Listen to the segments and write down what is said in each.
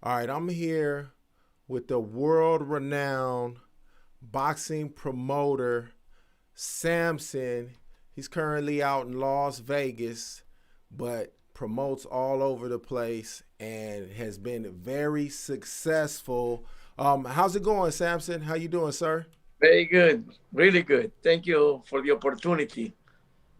All right, I'm here with the world-renowned boxing promoter, Sampson. He's currently out in Las Vegas, but promotes all over the place and has been very successful. How's it going, Sampson? How you doing, sir? Very good, really good. Thank you for the opportunity.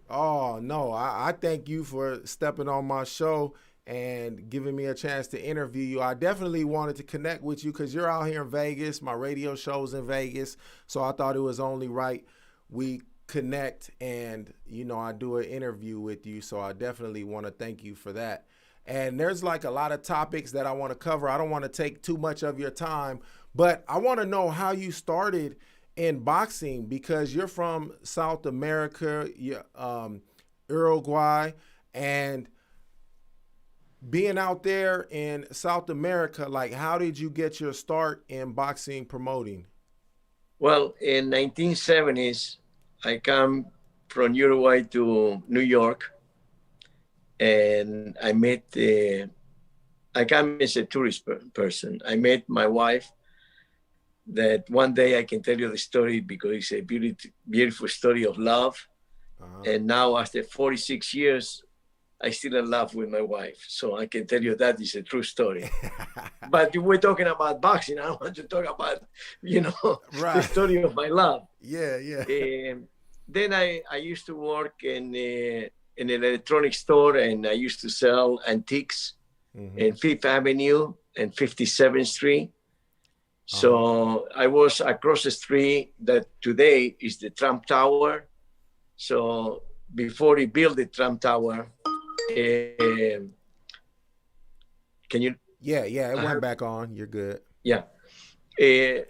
Oh, no, I thank you for stepping on my show and giving me a chance to interview you. I definitely wanted to connect with you because you're out here in Vegas. My radio show's in Vegas. So I thought it was only right we connect and, I do an interview with you. So I definitely want to thank you for that. And there's like a lot of topics that I want to cover. I don't want to take too much of your time, but I want to know how you started in boxing because you're from South America, Uruguay, and being out there in South America, like how did you get your start in boxing promoting? Well, in 1970s, I come from Uruguay to New York, and I come as a tourist person. I met my wife. That one day I can tell you the story because it's a beautiful story of love. Uh-huh. And now, after 46 years, I still in love with my wife. So I can tell you that is a true story. But we're talking about boxing. I want to talk about, the Right. story of my love. Yeah, yeah. Then I used to work in an electronic store, and I used to sell antiques Mm-hmm. in Fifth Avenue and 57th Street. Uh-huh. So I was across the street that today is the Trump Tower. So before he built the Trump Tower, uh, can you? Yeah, yeah, it went Uh, back on. You're good. yeah. Uh,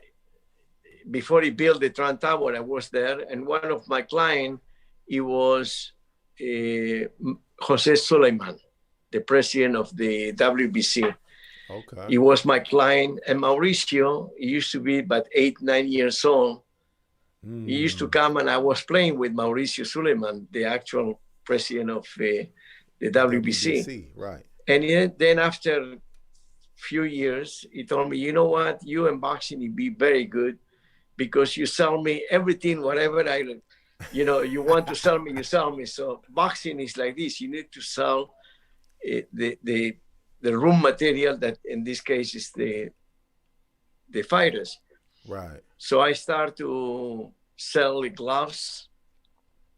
Before he built the Trump Tower, I was there, and one of my clients, he was Jose Suleiman, the president of the WBC. Okay. He was my client, and Mauricio, he used to be about 8, 9 years old. He used to Mm. come, and I was playing with Mauricio Suleiman, the actual president of the WBC. WBC, right. And then after a few years, he told me, you know what, you in boxing, you be very good because you sell me everything, whatever you want to sell me, you sell me. So boxing is like this. You need to sell the room material that in this case is the fighters. Right. So I start to sell the gloves.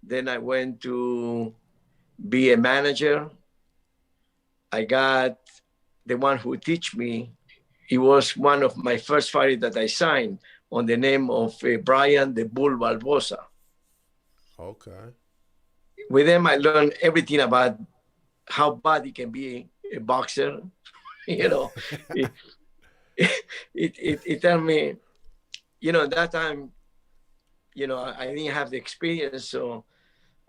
Then I went to be a manager. I got the one who teach me. He was one of my first fighters that I signed on the name of Brian the Bull Barbosa. Okay. With them, I learned everything about how bad it can be a boxer. you know, it, it tell me, that time, I didn't have the experience. So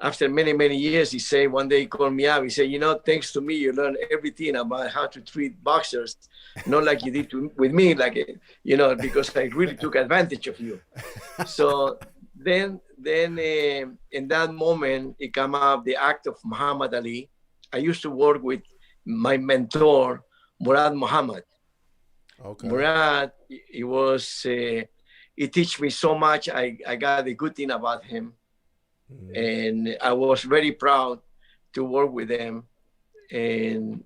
after many, many years, he said, one day he called me up. He said, thanks to me, you learn everything about how to treat boxers, not like you did with me, because I really took advantage of you. So then in that moment, it came up the act of Muhammad Ali. I used to work with my mentor, Murad Muhammad. Okay. Murad, he teach me so much. I got a good thing about him. Mm. And I was very proud to work with them. And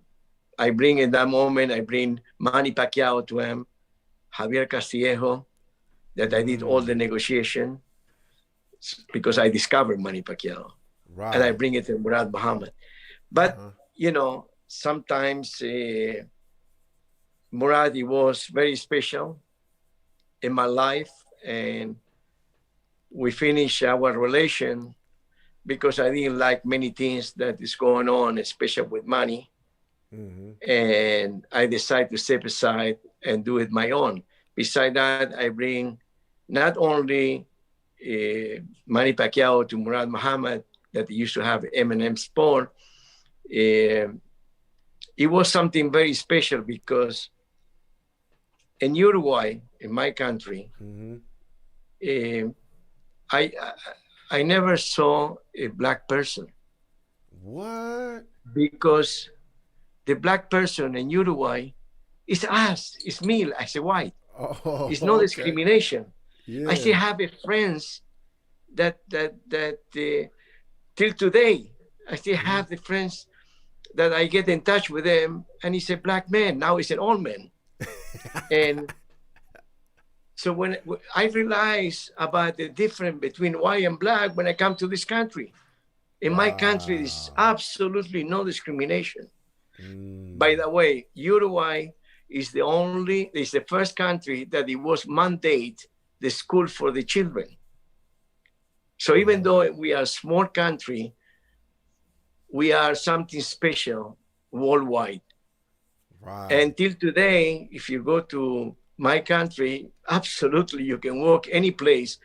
in that moment, I bring Manny Pacquiao to him, Javier Castillejo, that I did all the Mm. negotiation because I discovered Manny Pacquiao. And I Right. bring it to Murad Muhammad. But, Uh-huh. sometimes Murad, he was very special in my life. And we finished our relation because I didn't like many things that is going on, especially with money. Mm-hmm. And I decided to step aside and do it my own. Beside that, I bring not only Manny Pacquiao to Murad Muhammad that used to have M&M Sport. Uh, it was something very special because in Uruguay, in my country, Mm-hmm. uh, I I never saw a black person What? because the black person in Uruguay It's us, it's me. I say, why? Oh, It's no okay. discrimination. I still Yeah. have a friends that till today, I still Mhm. have the friends that I get in touch with them, and he's a black man. Now he's an old man. And so when I realize about the difference between white and black when I come to this country, in my country, there's Wow. absolutely no discrimination. By Mm. the way, Uruguay is the first country that it was mandate the school for the children. So even Wow. though we are a small country, we are something special worldwide. Right. Until today, if you go to my country, absolutely you can walk any place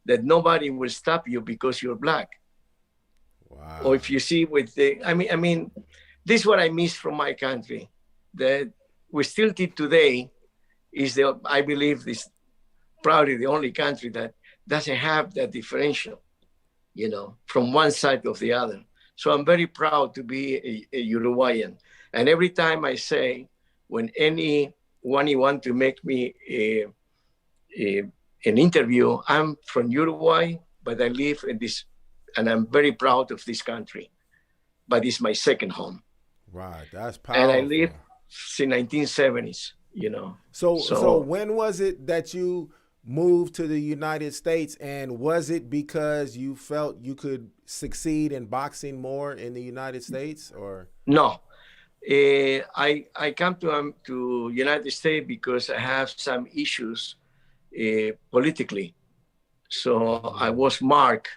that nobody will stop you because you're black. Or if Wow. you see with the, I mean, this is what I miss from my country. That we still till today is the, I believe, this probably the only country that doesn't have that differential, from one side of the other. So I'm very proud to be a Uruguayan. And every time I say, when anyone you want to make me a, an interview, I'm from Uruguay, but I live in this, and I'm very proud of this country. But it's my second home, Right. That's and I live powerful. since 1970s. So So when was it that you moved to the United States, and was it because you felt you could succeed in boxing more in the United States, or? no, I come to United States because I have some issues politically. So I Mm. was marked,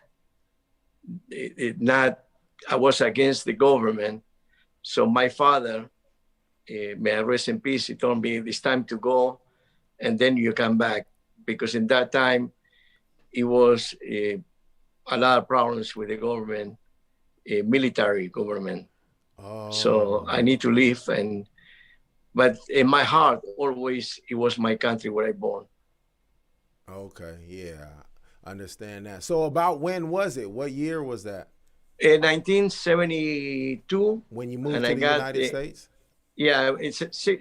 not, I was against the government. So my father, may I rest in peace, he told me it's time to go, and then you come back, because in that time it was a lot of problems with the government, military government. So Oh, I need to leave, but in my heart always it was my country where I born. okay. Yeah. Understand that. So about when was it? What year was that? In 1972, When you and moved I to the got United States? yeah,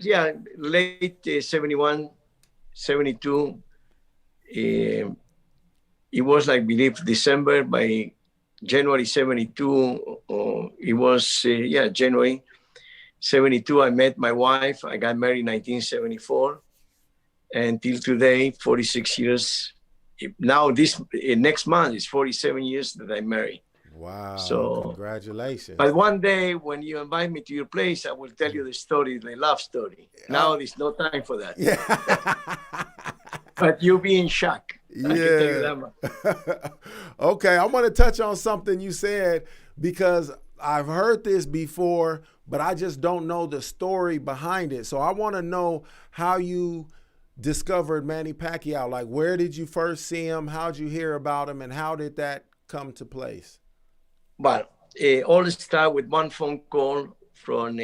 yeah, late 71, 72. Uh, it was like, believe, December. By January 72, it was yeah, January 72. I met my wife. I got married in 1974, and till today, 46 years. Now this next month is 47 years that I married. Wow. So, Congratulations. but one day when you invite me to your place, I will tell you the story, the love story. Now Oh, there's no time for that. yeah. But you'll be in shock. I can tell you Yeah. that much. Okay, I want to touch on something you said, because I've heard this before, but I just don't know the story behind it. So I want to know how you discovered Manny Pacquiao. Like, where did you first see him? How'd you hear about him? And how did that come to place? But all start with one phone call from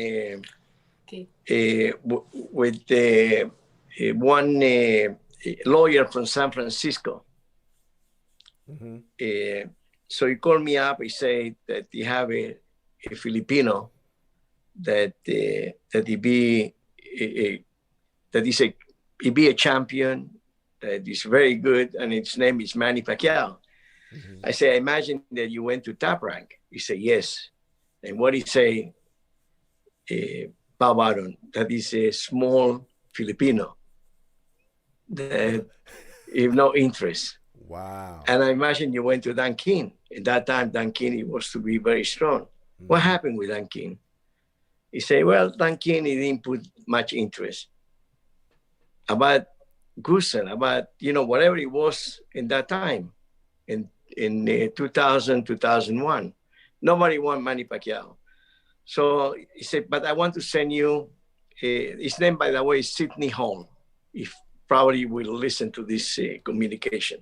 with one lawyer from San Francisco. Mm-hmm. So he called me up. He said that he have a Filipino that he be that he be a champion, that is very good, and his name is Manny Pacquiao. Mm-hmm. I say, I imagine that you went to Top Rank. He said, yes. And what he say, Baron, that is a small Filipino that have no interest. Wow. And I imagine you went to Dan King. At that time, Dan King, he was to be very strong. Mm-hmm. What happened with Dan King? He said, well, Dan King, he didn't put much interest. About Gusel, about, whatever it was in that time, in 2000, 2001. Nobody want Manny Pacquiao. So he said, but I want to send you, his name, by the way, is Sidney Hall, if probably will listen to this communication.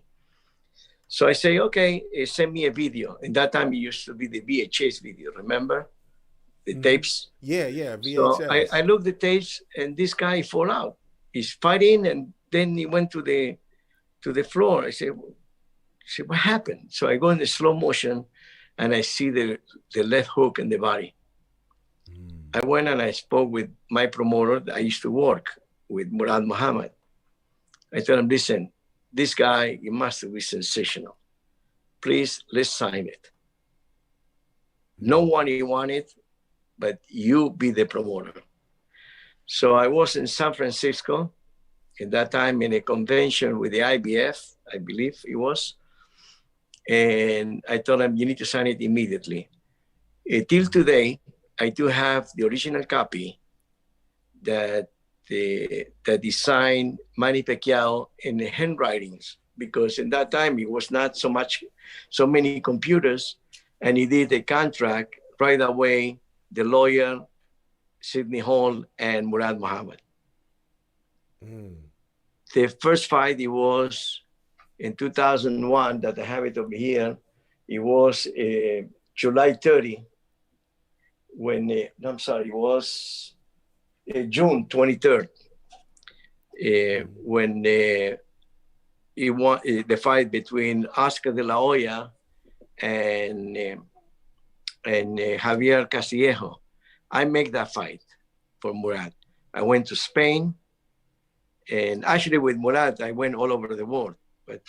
So I say, okay, send me a video. In that time, it used to be the VHS video, remember? The Mm-hmm. tapes. Yeah, So VHS. I looked the tapes, and this guy fall out. He's fighting, and then he went to the floor. I said, what happened? So I go in the slow motion, and I see the left hook in the body. I went and I spoke with my promoter that I used to work. with Murad Muhammad. I told him, listen, this guy, he must be sensational. Please, let's sign it. No one wanted, but you be the promoter. So I was in San Francisco at that time in a convention with the IBF, I believe it was. And I told him, you need to sign it immediately. Till today, I do have the original copy that designed Manny Pacquiao in the handwritings, because in that time it was not so many computers, and he did a contract right away, the lawyer, Sidney Hall, and Murad Muhammad. The first fight, it was in 2001, that I have it over here. It was July 30, when, it was June 23rd, when he won the fight between Oscar de la Hoya and Javier Castillejo. I make that fight for Murad. I went to Spain, and actually with Murad, I went all over the world. But,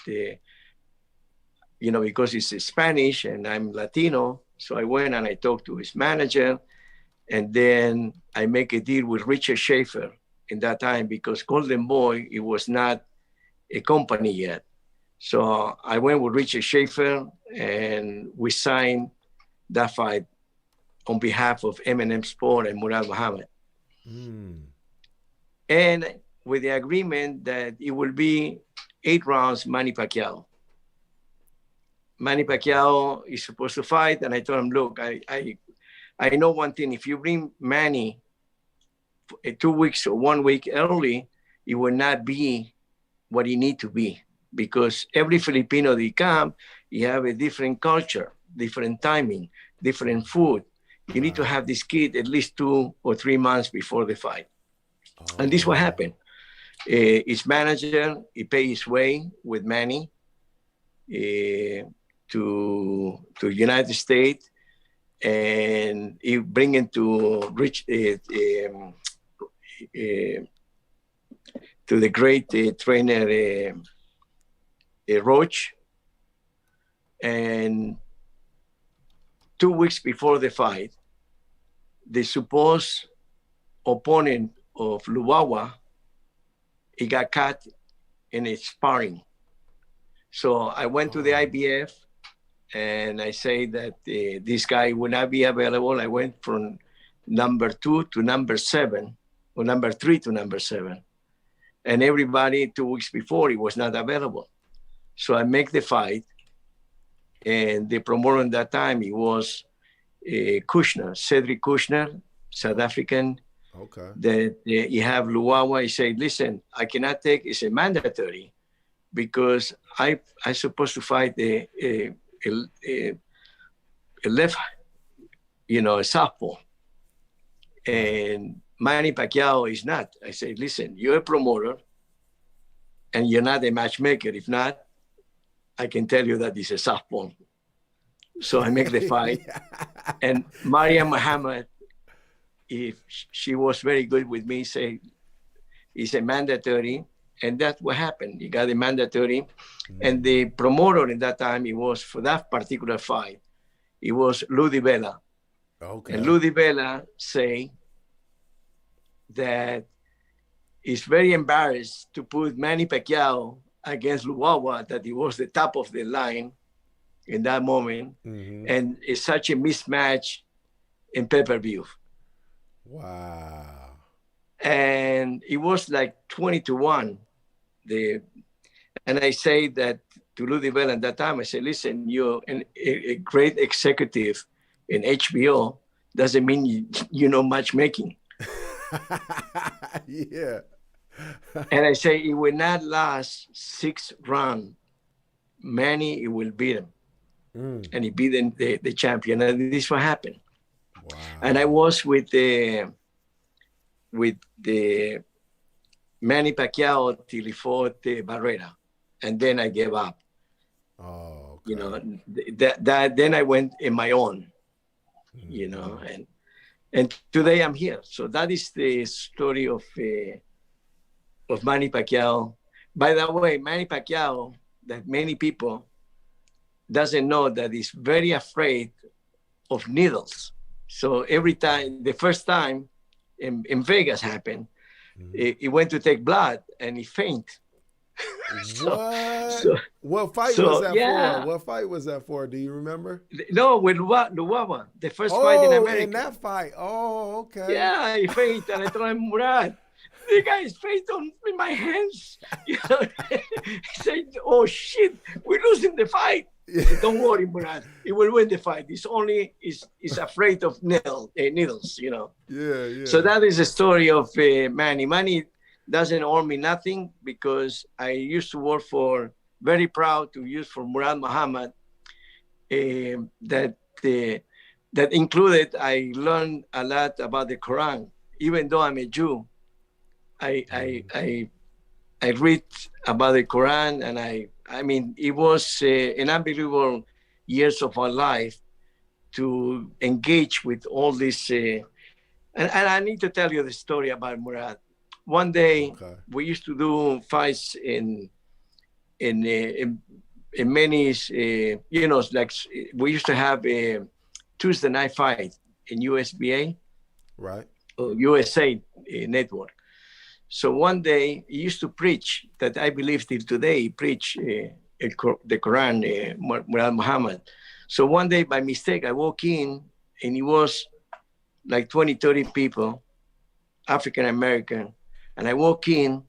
because he's Spanish and I'm Latino, so I went and I talked to his manager, and then I make a deal with Richard Schaefer in that time, because Golden Boy, it was not a company yet. So I went with Richard Schaefer, and we signed that fight on behalf of M&M Sport and Murad Muhammad. And with the agreement that it will be 8 rounds, Manny Pacquiao. Manny Pacquiao is supposed to fight, and I told him, look, I know one thing. If you bring Manny 2 weeks or 1 week early, it will not be what he need to be, because every Filipino they come, you have a different culture, different timing, different food. You need to have this kid at least 2 or 3 months before the fight. And this is what happened. His manager, he paid his way with Manny to United States, and he bring him to to the great trainer Roach. And 2 weeks before the fight, the supposed opponent of Luwawa, he got cut in his sparring. So I went to the IBF, and I say that this guy would not be available. I went from number 2 to number 7, or number 3 to number 7. And everybody 2 weeks before, he was not available. So I make the fight, and the promoter at that time, he was Kushner, Cedric Kushner, South African. Okay. That you have Luwawa. He said, listen, I cannot take, it's a mandatory, because I supposed to fight a left, a southpaw. And Manny Pacquiao is not. I say, listen, you're a promoter, and you're not a matchmaker. If not, I can tell you that it's a southpaw. So I make the fight. And Maria Muhammad, if she was very good with me, say, it's a mandatory. And that's what happened. He got a mandatory. And the promoter at that time, it was for that particular fight, it was Lou DiBella. Okay. And Lou DiBella say that he's very embarrassed to put Manny Pacquiao against Luwawa, that he was the top of the line in that moment. And it's such a mismatch in pay-per-view. Wow. And it was like 20-1. And I say that to Lou DiBella at that time, I said, listen, you're a great executive in HBO, doesn't mean you know matchmaking. Yeah. And I say, it will not last 6 rounds. Manny, it will beat him. And he beat the champion. And this is what happened. Wow. And I was with the Manny Pacquiao till he fought Barrera. And then I gave up. Oh, okay. Then I went in my own, and today I'm here. So that is the story of of Manny Pacquiao. By the way, Manny Pacquiao, that many people doesn't know that he's very afraid of needles. So every time, the first time in Vegas happened, he went to take blood and he fainted. What fight was that for? What fight was that for? Do you remember? No, with Luwawa, the first fight in America. In that fight. Oh, okay. Yeah, he fainted. And I told him, Murad, the guy is fainting in my hands. You know? He said, oh shit, we're losing the fight. Said, don't worry, Murad. He will win the fight. He's afraid of needles, you know. Yeah. So that is the story of Manny. Manny doesn't owe me nothing because I used to work for, very proud to use for Murad Muhammad. That included, I learned a lot about the Quran. Even though I'm a Jew, I read about the Quran, and I mean, it was an unbelievable years of my life to engage with all this. And I need to tell you the story about Murad. One day, we used to do fights in many, you know, like we used to have a Tuesday night fight in USBA, right? USA network. So one day he used to preach that I believe till today, he preached the Quran, Murad Muhammad. So one day by mistake, I walk in and it was like 20, 30 people, African-American. And I walk in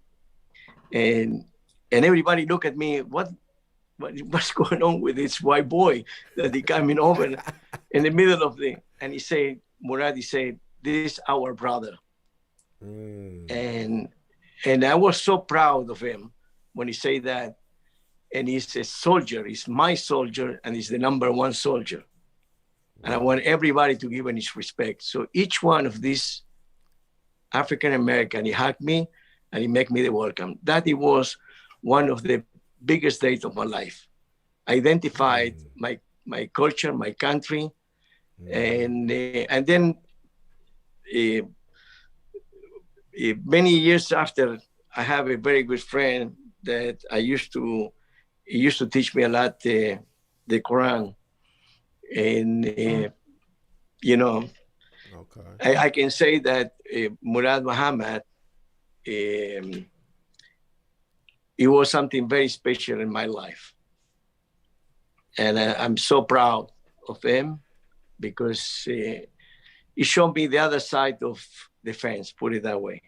and everybody look at me, what's going on with this white boy that he coming over in the middle of and he said, Murad, he said, this is our brother. And I was so proud of him when he said that. And he's a soldier, he's my soldier, and he's the number one soldier. And I want everybody to give him his respect. So each one of these African-American, he hugged me and he made me the welcome. That it was one of the biggest days of my life. I identified my culture, my country, and then many years after, I have a very good friend that he used to teach me a lot the Quran, and you know, I can say that Murad Muhammad, it was something very special in my life, and I'm so proud of him because he showed me the other side of the fence, put it that way.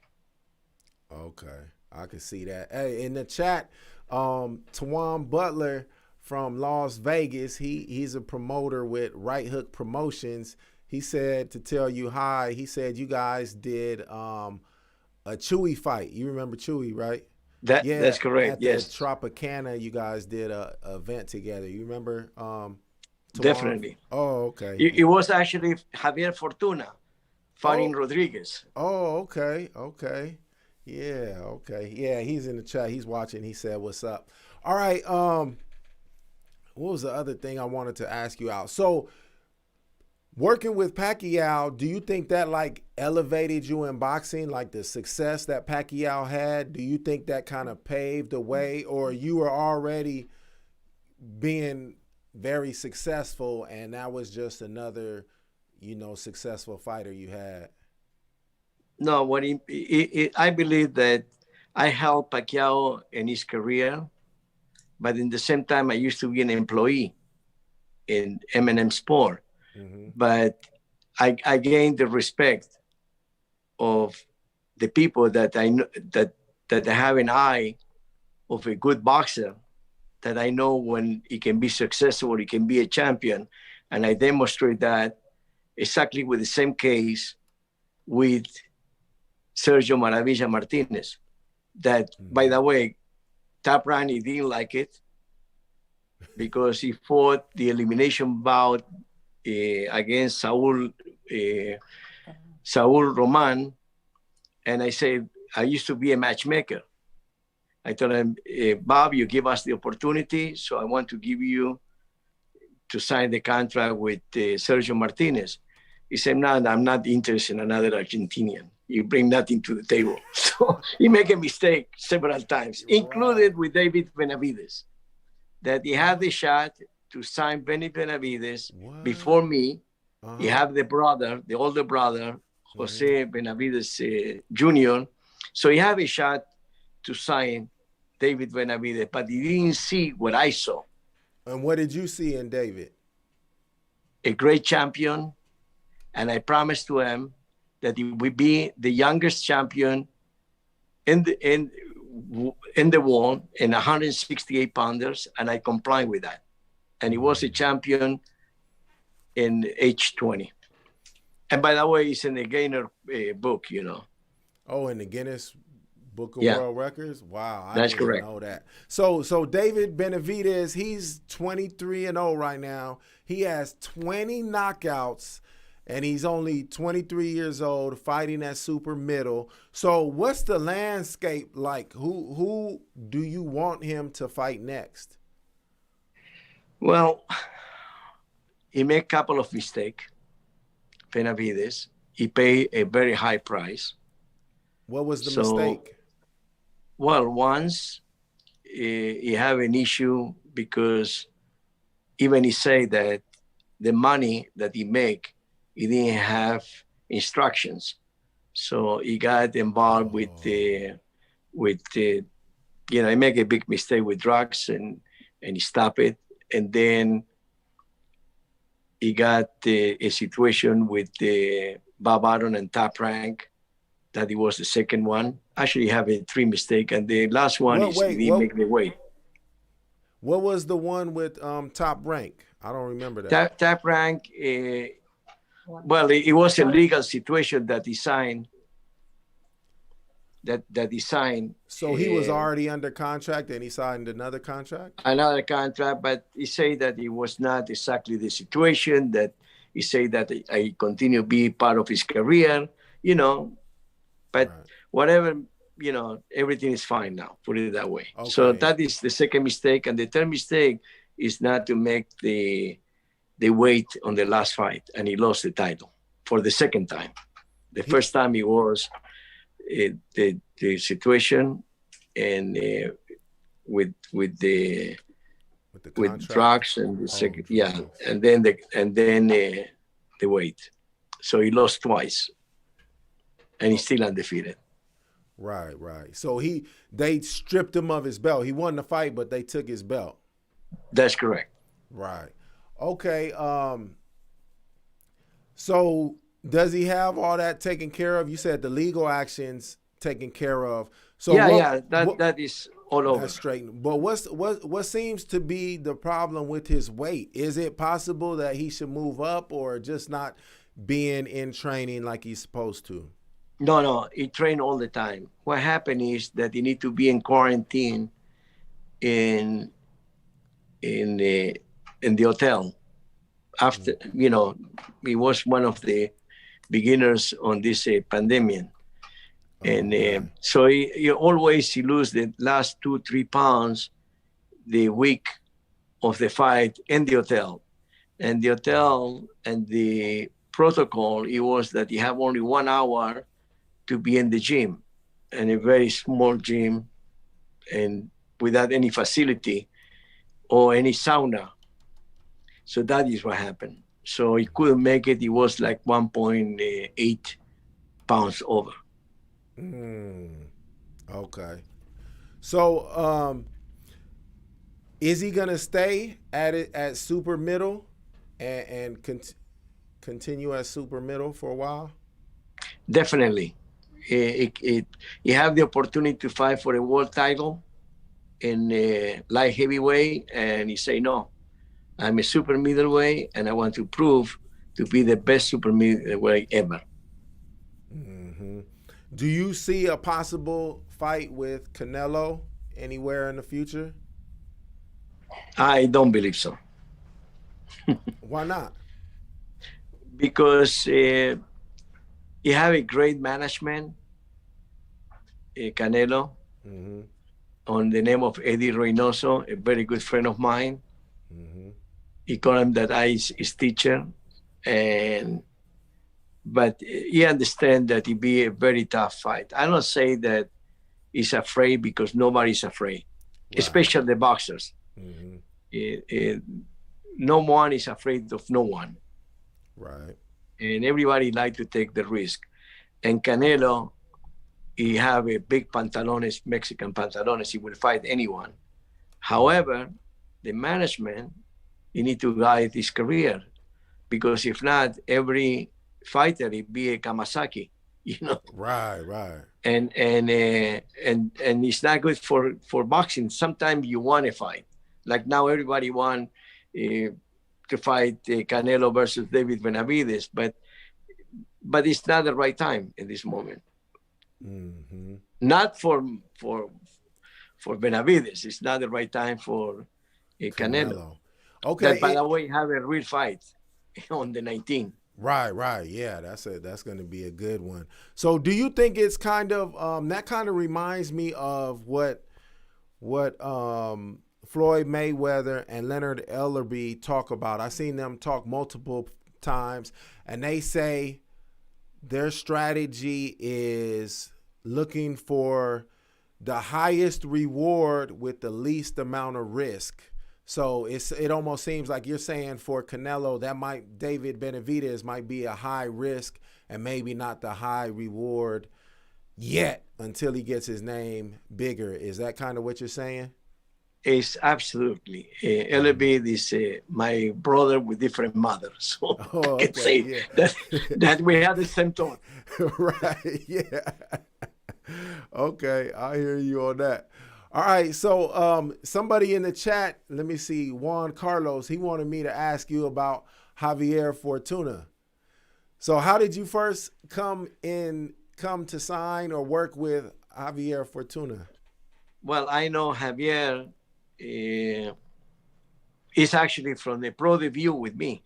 Okay, I can see that. Hey, in the chat, Tawan Butler from Las Vegas, he's a promoter with Right Hook Promotions. He said to tell you hi. He said you guys did a Chewy fight. You remember Chewy, right? That's correct. Yes. The Tropicana, you guys did a event together. You remember? Definitely. Oh, okay. It was actually Javier Fortuna fighting Rodriguez. Oh, okay. Yeah, okay. Yeah, he's in the chat. He's watching. He said, what's up? All right. What was the other thing I wanted to ask you out? So working with Pacquiao, do you think that like elevated you in boxing, like the success that Pacquiao had? Do you think that kind of paved the way, or you were already being very successful and that was just another, you know, successful fighter you had? No, I believe that I helped Pacquiao in his career, but in the same time, I used to be an employee in M&M Sport. But I gained the respect of the people that I know that have an eye of a good boxer, that I know when he can be successful, he can be a champion. And I demonstrate that exactly with the same case with Sergio Maravilla Martinez. That, by the way, Top Rank, he didn't like it because he fought the elimination bout against Saul Roman. And I said, I used to be a matchmaker. I told him, Bob, you give us the opportunity, so I want to give you to sign the contract with Sergio Martinez. He said, no, I'm not interested in another Argentinian. you bring nothing to the table. So he made a mistake several times, included with David Benavidez, that he had the shot to sign Benny Benavidez before me. He had the brother, the older brother, Jose Benavidez Jr. So he had a shot to sign David Benavidez, but he didn't see what I saw. And what did you see in David? A great champion, and I promised to him that he would be the youngest champion in the world in 168 pounders, and I complied with that. And he was a champion in age 20. And by the way, he's in the Gainer book, you know. Oh, in the Guinness Book of World Records? Wow, I That's didn't correct. know that. So David Benavidez, he's 23-0 right now. He has 20 knockouts, and he's only 23 years old, fighting at super middle. So what's the landscape like? Who do you want him to fight next? Well, he made a couple of mistakes, Benavidez. He paid a very high price. What was the mistake? Well, once he had an issue because even he said that the money that he make, he didn't have instructions. So he got involved with he make a big mistake with drugs and he stopped it. And then he got a situation with Bob Arum and Top Rank, that he was the second one. Actually, having 3 mistakes, and the last one he didn't make the weight. What was the one with Top Rank? I don't remember that. Top Rank, well, it was a legal situation that he signed. That he signed. So he was already under contract, and he signed another contract? Another contract, but he said that it was not exactly the situation, that he said that I continue to be part of his career, you know. But whatever, you know, everything is fine now, put it that way. Okay. So that is the second mistake. And the third mistake is not to make the weight on the last fight. And he lost the title for the second time. The first time it was the situation and with drugs and the second, and then the weight. So he lost twice. And he's still undefeated. Right. So they stripped him of his belt. He won the fight, but they took his belt. That's correct. Right. Okay. So does he have all that taken care of? You said the legal actions taken care of. So that is all over. That's straight. But what seems to be the problem with his weight? Is it possible that he should move up, or just not being in training like he's supposed to? No, he trained all the time. What happened is that he need to be in quarantine in the hotel. After, you know, he was one of the beginners on this pandemic. And so he always lose the last 2-3 pounds the week of the fight in the hotel. And the hotel and the protocol, it was that you have only 1 hour to be in the gym, and a very small gym, and without any facility or any sauna. So that is what happened. So he couldn't make it. He was like 1.8 pounds over. Okay. So is he gonna stay at super middle and continue at super middle for a while? Definitely. He have the opportunity to fight for a world title in light heavyweight, and he say, no, I'm a super middleweight, and I want to prove to be the best super middleweight ever. Do you see a possible fight with Canelo anywhere in the future? I don't believe so. Why not? Because you have a great management, Canelo, on the name of Eddie Reynoso, a very good friend of mine. He called him that I his teacher. but he understand that it be a very tough fight. I don't say that he's afraid because nobody's afraid, right. Especially the boxers. No one is afraid of no one. Right. And everybody like to take the risk. And Canelo, he have a big pantalones, Mexican pantalones. He will fight anyone. However, the management, you need to guide his career, because if not, every fighter will be a Kawasaki, you know. Right, right. And it's not good for boxing. Sometimes you want to fight. Like now, everybody want to fight Canelo versus David Benavidez, but it's not the right time in this moment. Mm-hmm. Not for Benavidez. It's not the right time for Canelo. Okay. That, by the way, have a real fight on the 19th. Right. Yeah, that's going to be a good one. So, do you think it's kind of that kind of reminds me of what Floyd Mayweather and Leonard Ellerbe talk about? I've seen them talk multiple times, and they say their strategy is looking for the highest reward with the least amount of risk. So it almost seems like you're saying for Canelo, David Benavidez might be a high risk and maybe not the high reward yet until he gets his name bigger. Is that kind of what you're saying? It's absolutely. Ellerbe is my brother with different mothers. So I can say that we have the same tone. Right, yeah. Okay, I hear you on that. All right, so somebody in the chat, let me see, Juan Carlos, he wanted me to ask you about Javier Fortuna. So how did you first come to sign or work with Javier Fortuna? Well, I know Javier is actually from the pro debut with me.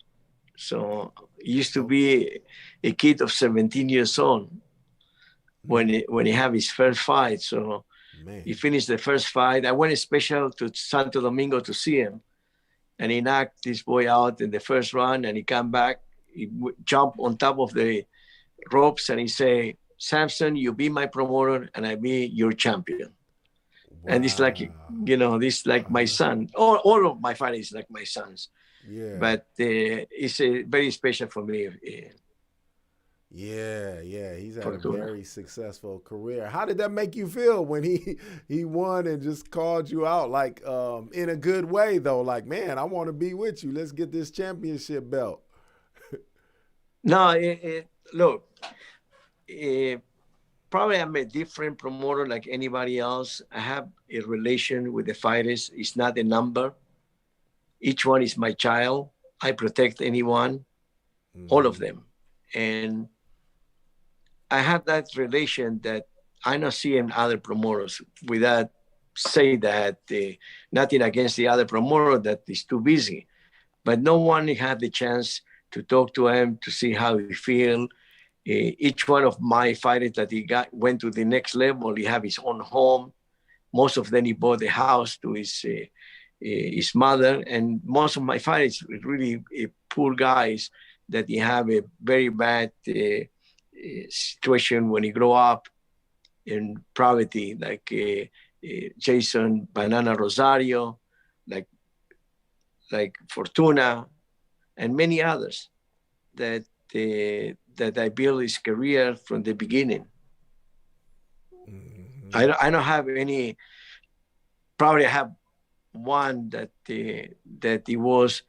So he used to be a kid of 17 years old when he had his first fight. So man, he finished the first fight. I went special to Santo Domingo to see him, and he knocked this boy out in the first round, and he came back. He jumped on top of the ropes, and he said, "Sampson, you be my promoter, and I be your champion." Wow. And it's like, this is like my son. All of my fighters like my sons. Yeah. But it's very special for me. Yeah, he's had a very successful career. How did that make you feel when he won and just called you out, like in a good way though? Like, man, I want to be with you. Let's get this championship belt. No, look, probably I'm a different promoter like anybody else. I have a relation with the fighters. It's not a number. Each one is my child. I protect anyone, all of them. And I have that relation that I not see in other promoters. Without say that nothing against the other promoter that is too busy, but no one had the chance to talk to him to see how he feel. Each one of my fighters that went to the next level, he have his own home. Most of them he bought a house to his mother, and most of my fighters really poor guys that he have a very bad situation when he grow up in poverty, like Jason Banana Rosario, like Fortuna, and many others that I built his career from the beginning. Mm-hmm. I don't have any. Probably I have one that he was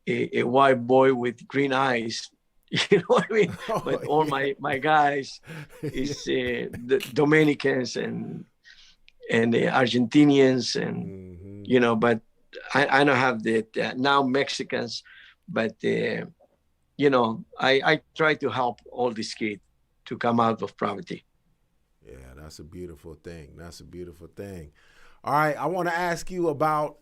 a white boy with green eyes. You know what I mean? But all my guys is the Dominicans and the Argentinians and but I don't have the now Mexicans, but I try to help all these kids to come out of poverty. Yeah, that's a beautiful thing. All right, I want to ask you about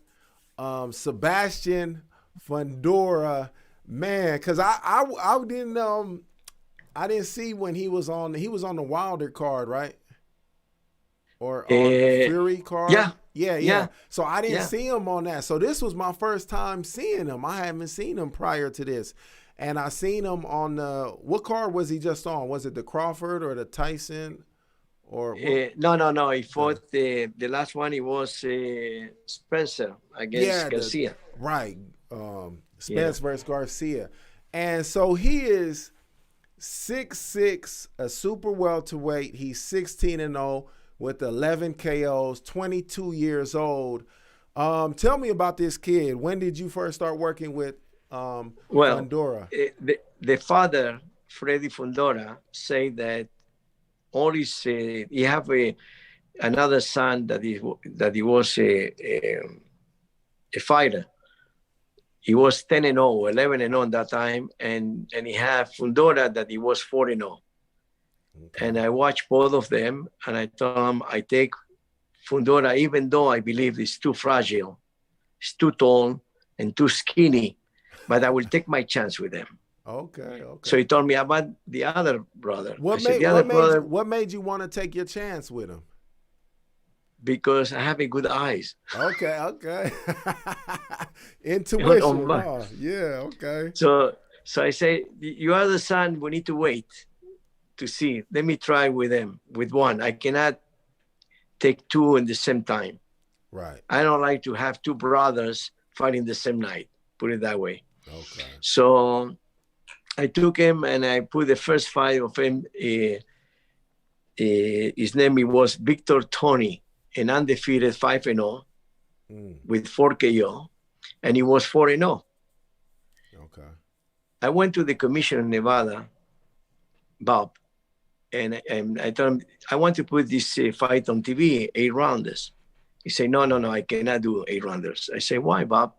Sebastian Fundora. Man, because I didn't see when he was on the Wilder card, right? Or on the Fury card? Yeah. So I didn't see him on that. So this was my first time seeing him. I haven't seen him prior to this. And I seen him on what card was he just on? Was it the Crawford or the Tyson? Or no. He fought the last one. It was Spencer against Garcia. Right. Spence versus Garcia. And so he is 6'6", a super welterweight. He's 16-0 with 11 KOs, 22 years old. Tell me about this kid. When did you first start working with Fundora? The father, Freddy Fundora, said that all his he have another son that he was a fighter. He was 10-0, 11-0 at that time, and he had Fundora that he was 4-0. Okay. And I watched both of them, and I told him I take Fundora, even though I believe he's too fragile, he's too tall and too skinny, but I will take my chance with him. Okay. So he told me about the other brother. What made you want to take your chance with him? Because I have a good eyes. Okay. Intuition. Yeah, okay. So I say, you are the son, we need to wait to see. Let me try with him, with one. I cannot take two in the same time. Right. I don't like to have two brothers fighting the same night, put it that way. Okay. So I took him and I put the first fight of him. His name was Victor Tony, an undefeated 5-0 with 4 KO, and he was 4-0. Okay. I went to the commission in Nevada, Bob, and I told him, I want to put this fight on TV, 8 rounders. He said, no, I cannot do 8 rounders. I say, why, Bob?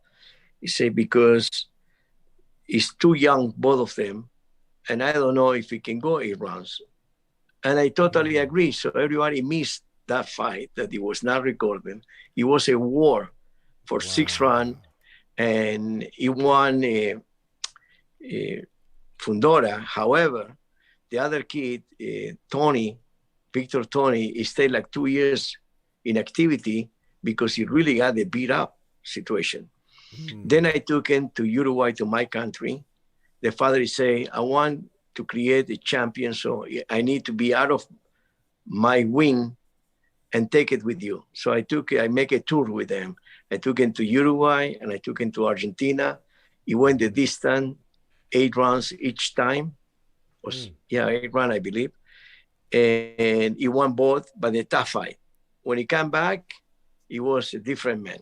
He said, because it's too young, both of them, and I don't know if we can go 8 rounds. And I totally agree. So everybody missed that fight that he was not recording. It was a war for 6 rounds, and he won Fundora. However, the other kid, Victor Tony, he stayed like 2 years in activity because he really got a beat up situation. Then I took him to Uruguay, to my country. The father say, I want to create a champion, so I need to be out of my wing and take it with you. So I make a tour with him. I took him to Uruguay and I took him to Argentina. He went the distance, 8 rounds each time. 8 rounds, I believe. And he won both, but a tough fight. When he came back, he was a different man,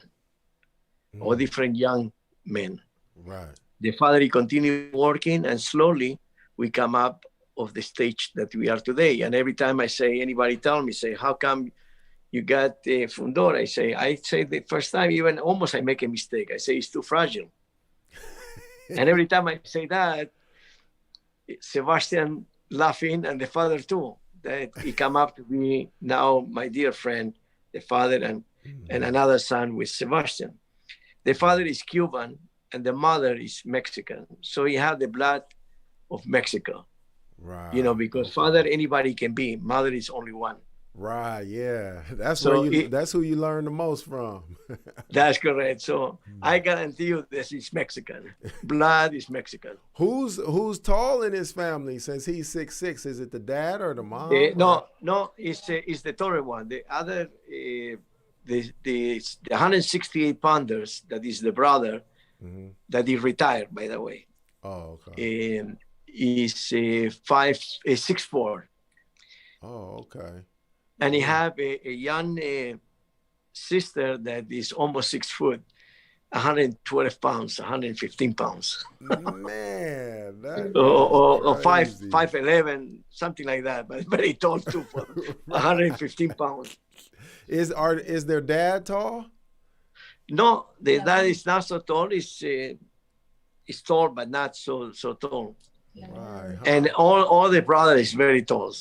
or different young man. Right. The father, he continued working, and slowly we come up of the stage that we are today. And every time I say, anybody tell me, say, how come you got Fundora? I say the first time, even almost I make a mistake. I say, he's too fragile. And every time I say that, Sebastian laughing, and the father too, that he come up to be now my dear friend, the father, and another son with Sebastian. The father is Cuban and the mother is Mexican. So he had the blood of Mexico. Right. Because father, anybody can be. Mother is only one. Right, yeah. That's who you learn the most from. That's correct. So I guarantee you this is Mexican. Blood is Mexican. Who's tall in his family since he's 6'6"? Is it the dad or the mom? No, it's the taller one. The other, the 168 pounders, that is the brother, that he retired, by the way. Oh, okay. Is 6'4". Oh, okay. And he have a young sister that is almost 6 foot, 112 pounds, 115 pounds. Man, or 5'11", something like that, but very tall too, for 115 pounds. Is their dad tall? No, the dad is not so tall. He's tall, but not so tall. Right. And all the brothers is very tall.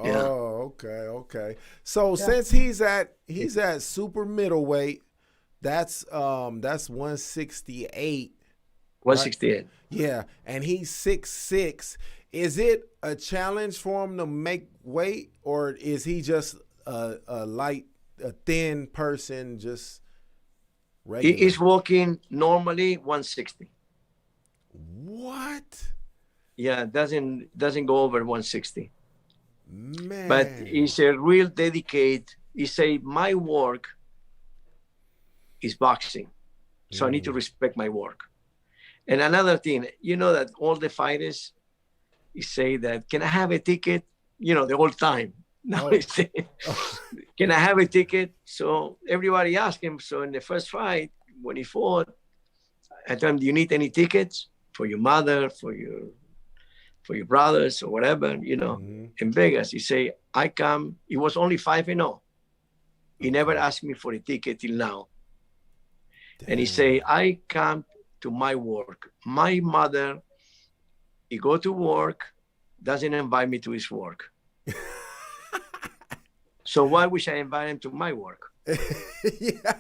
Yeah. Oh, okay. So since he's at super middleweight, that's 168. 168. Right? Yeah, and he's 6'6". Is it a challenge for him to make weight, or is he just a thin person, just regular? He is walking normally 160. What? Yeah, doesn't go over 160. Man. But he's a real dedicate. He say my work is boxing, so I need to respect my work. And another thing, you know that all the fighters, he say that, can I have a ticket? You know, the whole time. Now he say, can I have a ticket? So everybody asked him. So in the first fight, when he fought, I told him, do you need any tickets for your mother, for your brothers or whatever, you know, in Vegas? He say, I come, he was only 5-0. He never asked me for a ticket till now. Damn. And he say, I come to my work. My mother, he go to work, doesn't invite me to his work. So why would I invite him to my work? Yeah.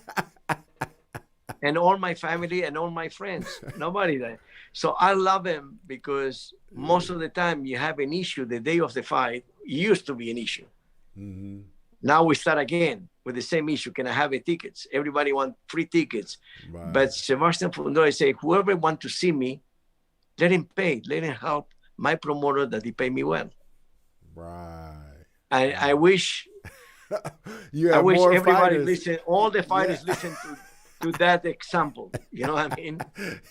And all my family and all my friends, nobody there. So I love him because most of the time you have an issue the day of the fight. It used to be an issue. Mm-hmm. Now we start again with the same issue. Can I have a tickets? Everybody want free tickets. Right. But Sebastian Fundora say, whoever want to see me, let him pay. Let him help my promoter that he pay me well. Right. I wish I wish everybody fighters. Listen, all the fighters listen to that example. You know what I mean?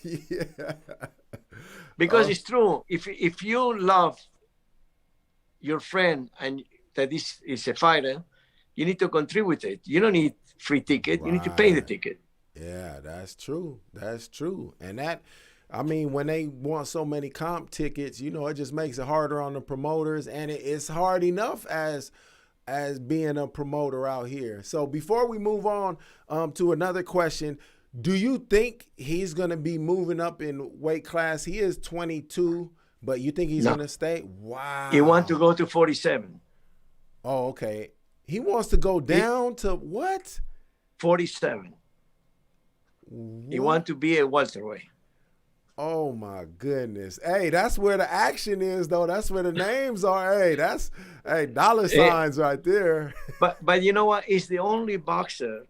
Yeah. Because it's true. If you love your friend and that is a fighter, you need to contribute it. You don't need free ticket. Right. You need to pay the ticket. Yeah, that's true. That's true. And that, I mean, when they want so many comp tickets, you know, it just makes it harder on the promoters, and it's hard enough as being a promoter out here. So before we move on to another question, do you think he's going to be moving up in weight class? He is 22, but you think he's going to stay? Wow. He wants to go to 47. Oh, okay. He wants to go down to what? 47. What? He wants to be a welterweight. Oh my goodness. Hey, that's where the action is though. That's where the names are. Hey, dollar signs right there. But you know what? He's the only boxer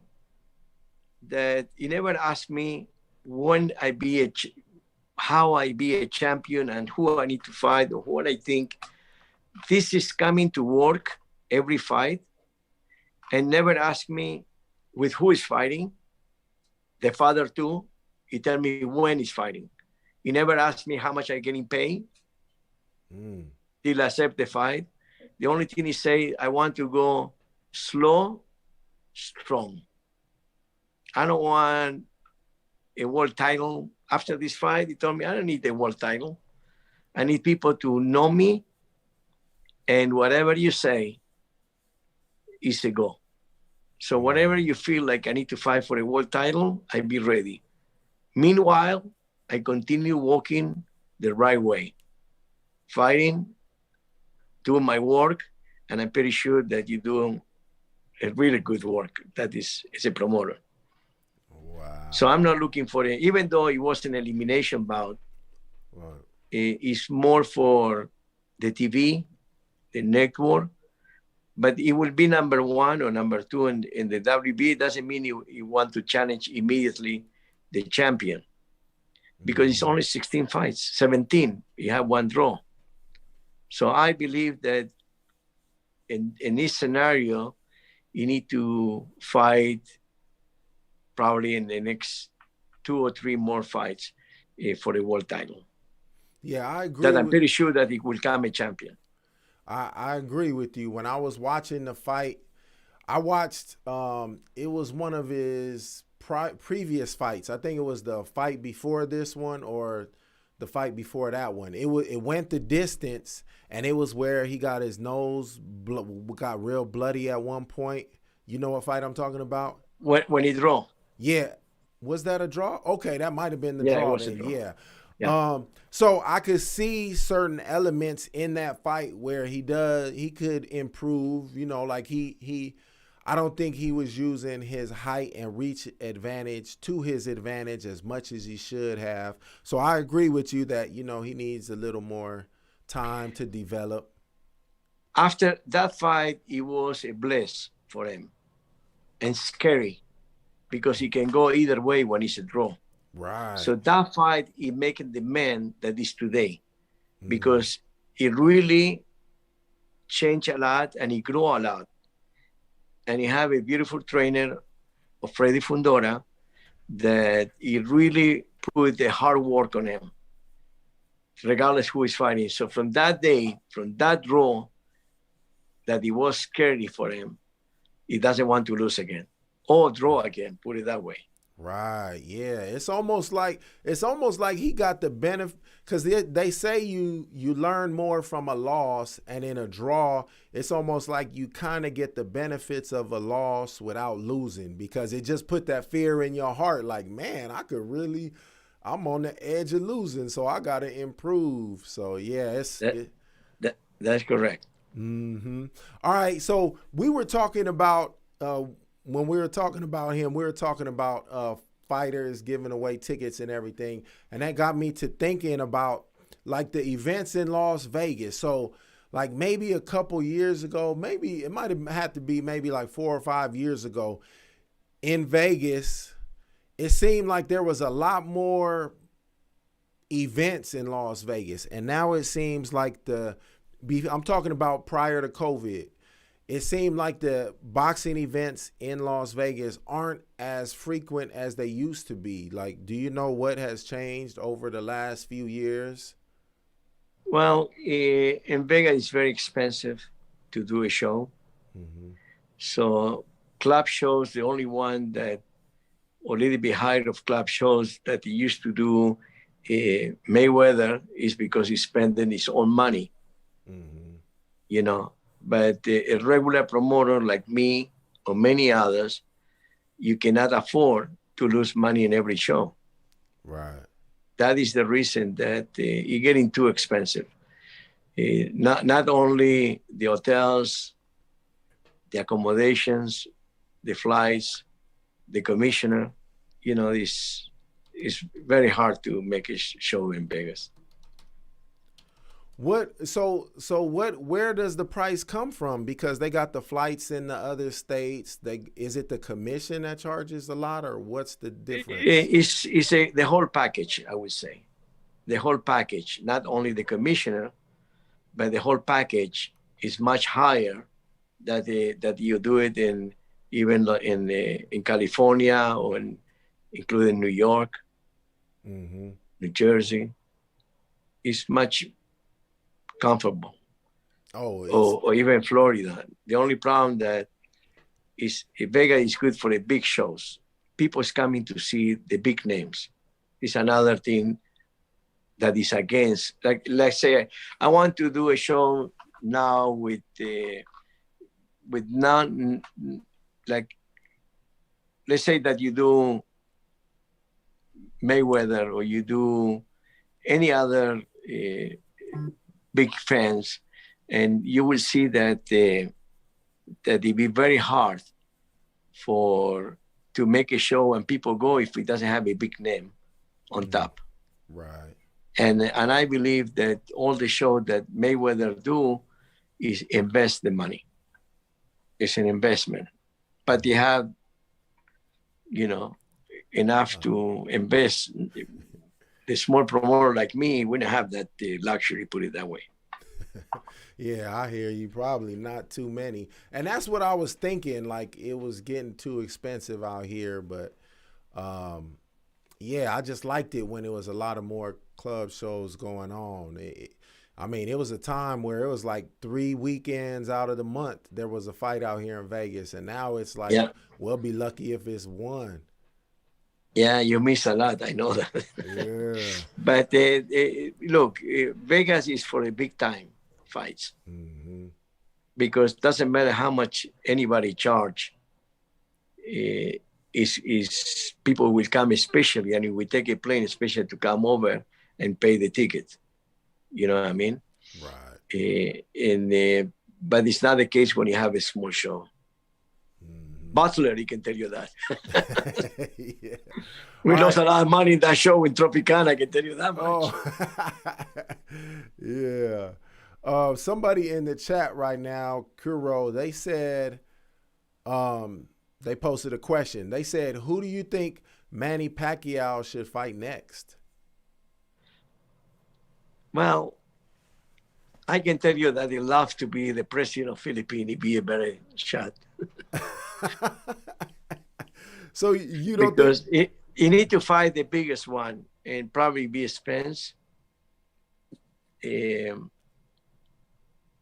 that he never asked me when I be how I be a champion and who I need to fight or what I think. This is coming to work every fight and never ask me with who is fighting. The father too. He tell me when he's fighting. He never asked me how much I'm getting paid. He'll accept the fight. The only thing he say, I want to go slow, strong. I don't want a world title. After this fight, he told me, I don't need a world title. I need people to know me, and whatever you say is a go. So whatever you feel like I need to fight for a world title, I'll be ready. Meanwhile, I continue walking the right way, fighting, doing my work, and I'm pretty sure that you're doing a really good work. That is a promoter. Wow. So I'm not looking for it, even though it was an elimination bout. Right. It's more for the TV, the network, but it will be number one or number two in the WB. It doesn't mean you want to challenge immediately the champion. Because it's only 16 fights, 17. You have one draw. So I believe that in this scenario, you need to fight probably in the next 2 or 3 more fights for the world title. Yeah, I agree. That I'm pretty sure that he will become a champion. I agree with you. When I was watching the fight, I watched, it was one of his previous fights. I think it was the fight before this one or the fight before that one. It went the distance, and it was where he got his nose got real bloody at one point. You know what fight I'm talking about? When he draw. Yeah. Was that a draw? Okay, that might have been the draw. It was a draw. Yeah. So I could see certain elements in that fight where he could improve, you know, like I don't think he was using his height and reach advantage to his advantage as much as he should have. So I agree with you that, you know, he needs a little more time to develop. After that fight, it was a bliss for him and scary because he can go either way when it's a draw. Right. So that fight, he making the man that is today. because he really changed a lot and he grew a lot. And he have a beautiful trainer of Freddy Fundora that he really put the hard work on him, regardless who is fighting. So from that day, from that draw, that it was scary for him, he doesn't want to lose again or draw again, put it that way. Right. Yeah. It's almost like he got the benefit, because they say you learn more from a loss, and in a draw, it's almost like you kind of get the benefits of a loss without losing, because it just put that fear in your heart. Like, man, I'm on the edge of losing, so I got to improve. So yeah, that's correct. Mm-hmm. All right. So we were talking about, when we were talking about him, we were talking about fighters giving away tickets and everything. And that got me to thinking about like the events in Las Vegas. So like maybe a couple years ago, maybe it might have had to be maybe like 4 or 5 years ago in Vegas, it seemed like there was a lot more events in Las Vegas. And now it seems like I'm talking about prior to COVID, it seemed like the boxing events in Las Vegas aren't as frequent as they used to be. Like, do you know what has changed over the last few years? Well, in Vegas, it's very expensive to do a show. Mm-hmm. So club shows, the only one that, or a little bit higher of club shows that he used to do, Mayweather, is because he's spending his own money, you know. But a regular promoter like me or many others, you cannot afford to lose money in every show. Right. That is the reason that you're getting too expensive. Not only the hotels, the accommodations, the flights, the commissioner, you know, it's very hard to make a show in Vegas. Where does the price come from? Because they got the flights in the other states. Is it the commission that charges a lot, or what's the difference? It's the whole package, I would say. The whole package, not only the commissioner, but the whole package is much higher that you do it in California, or including New York, New Jersey. It's much comfortable. Or even Florida. The only problem that is Vegas is good for the big shows. People's coming to see the big names. It's another thing that is against. Like, let's say I want to do a show now with non, like, let's say that you do Mayweather or you do any other big fans, and you will see that it be very hard to make a show and people go if it doesn't have a big name on top. Right. And I believe that all the show that Mayweather do is invest the money. It's an investment, but you have, you know, enough to invest. The small promoter like me wouldn't have that luxury, put it that way. Yeah, I hear you. Probably not too many. And that's what I was thinking. Like, it was getting too expensive out here. But, yeah, I just liked it when it was a lot of more club shows going on. It was a time where it was like 3 weekends out of the month there was a fight out here in Vegas. And now it's like, we'll be lucky if it's one. Yeah, you miss a lot. I know that. Yeah. But look, Vegas is for the big time fights, because it doesn't matter how much anybody charge. Is people will come, especially, and we take a plane especially to come over and pay the ticket. You know what I mean? Right. But it's not the case when you have a small show. Butler, he can tell you that. Yeah. We lost a lot of money in that show in Tropicana, I can tell you that much. Yeah. Somebody in the chat right now, Kuro, they said, they posted a question. They said, who do you think Manny Pacquiao should fight next? Well, I can tell you that he loves to be the president of Philippines. He'd be a better shot. So you don't Because think you need to fight the biggest one and probably be Spence.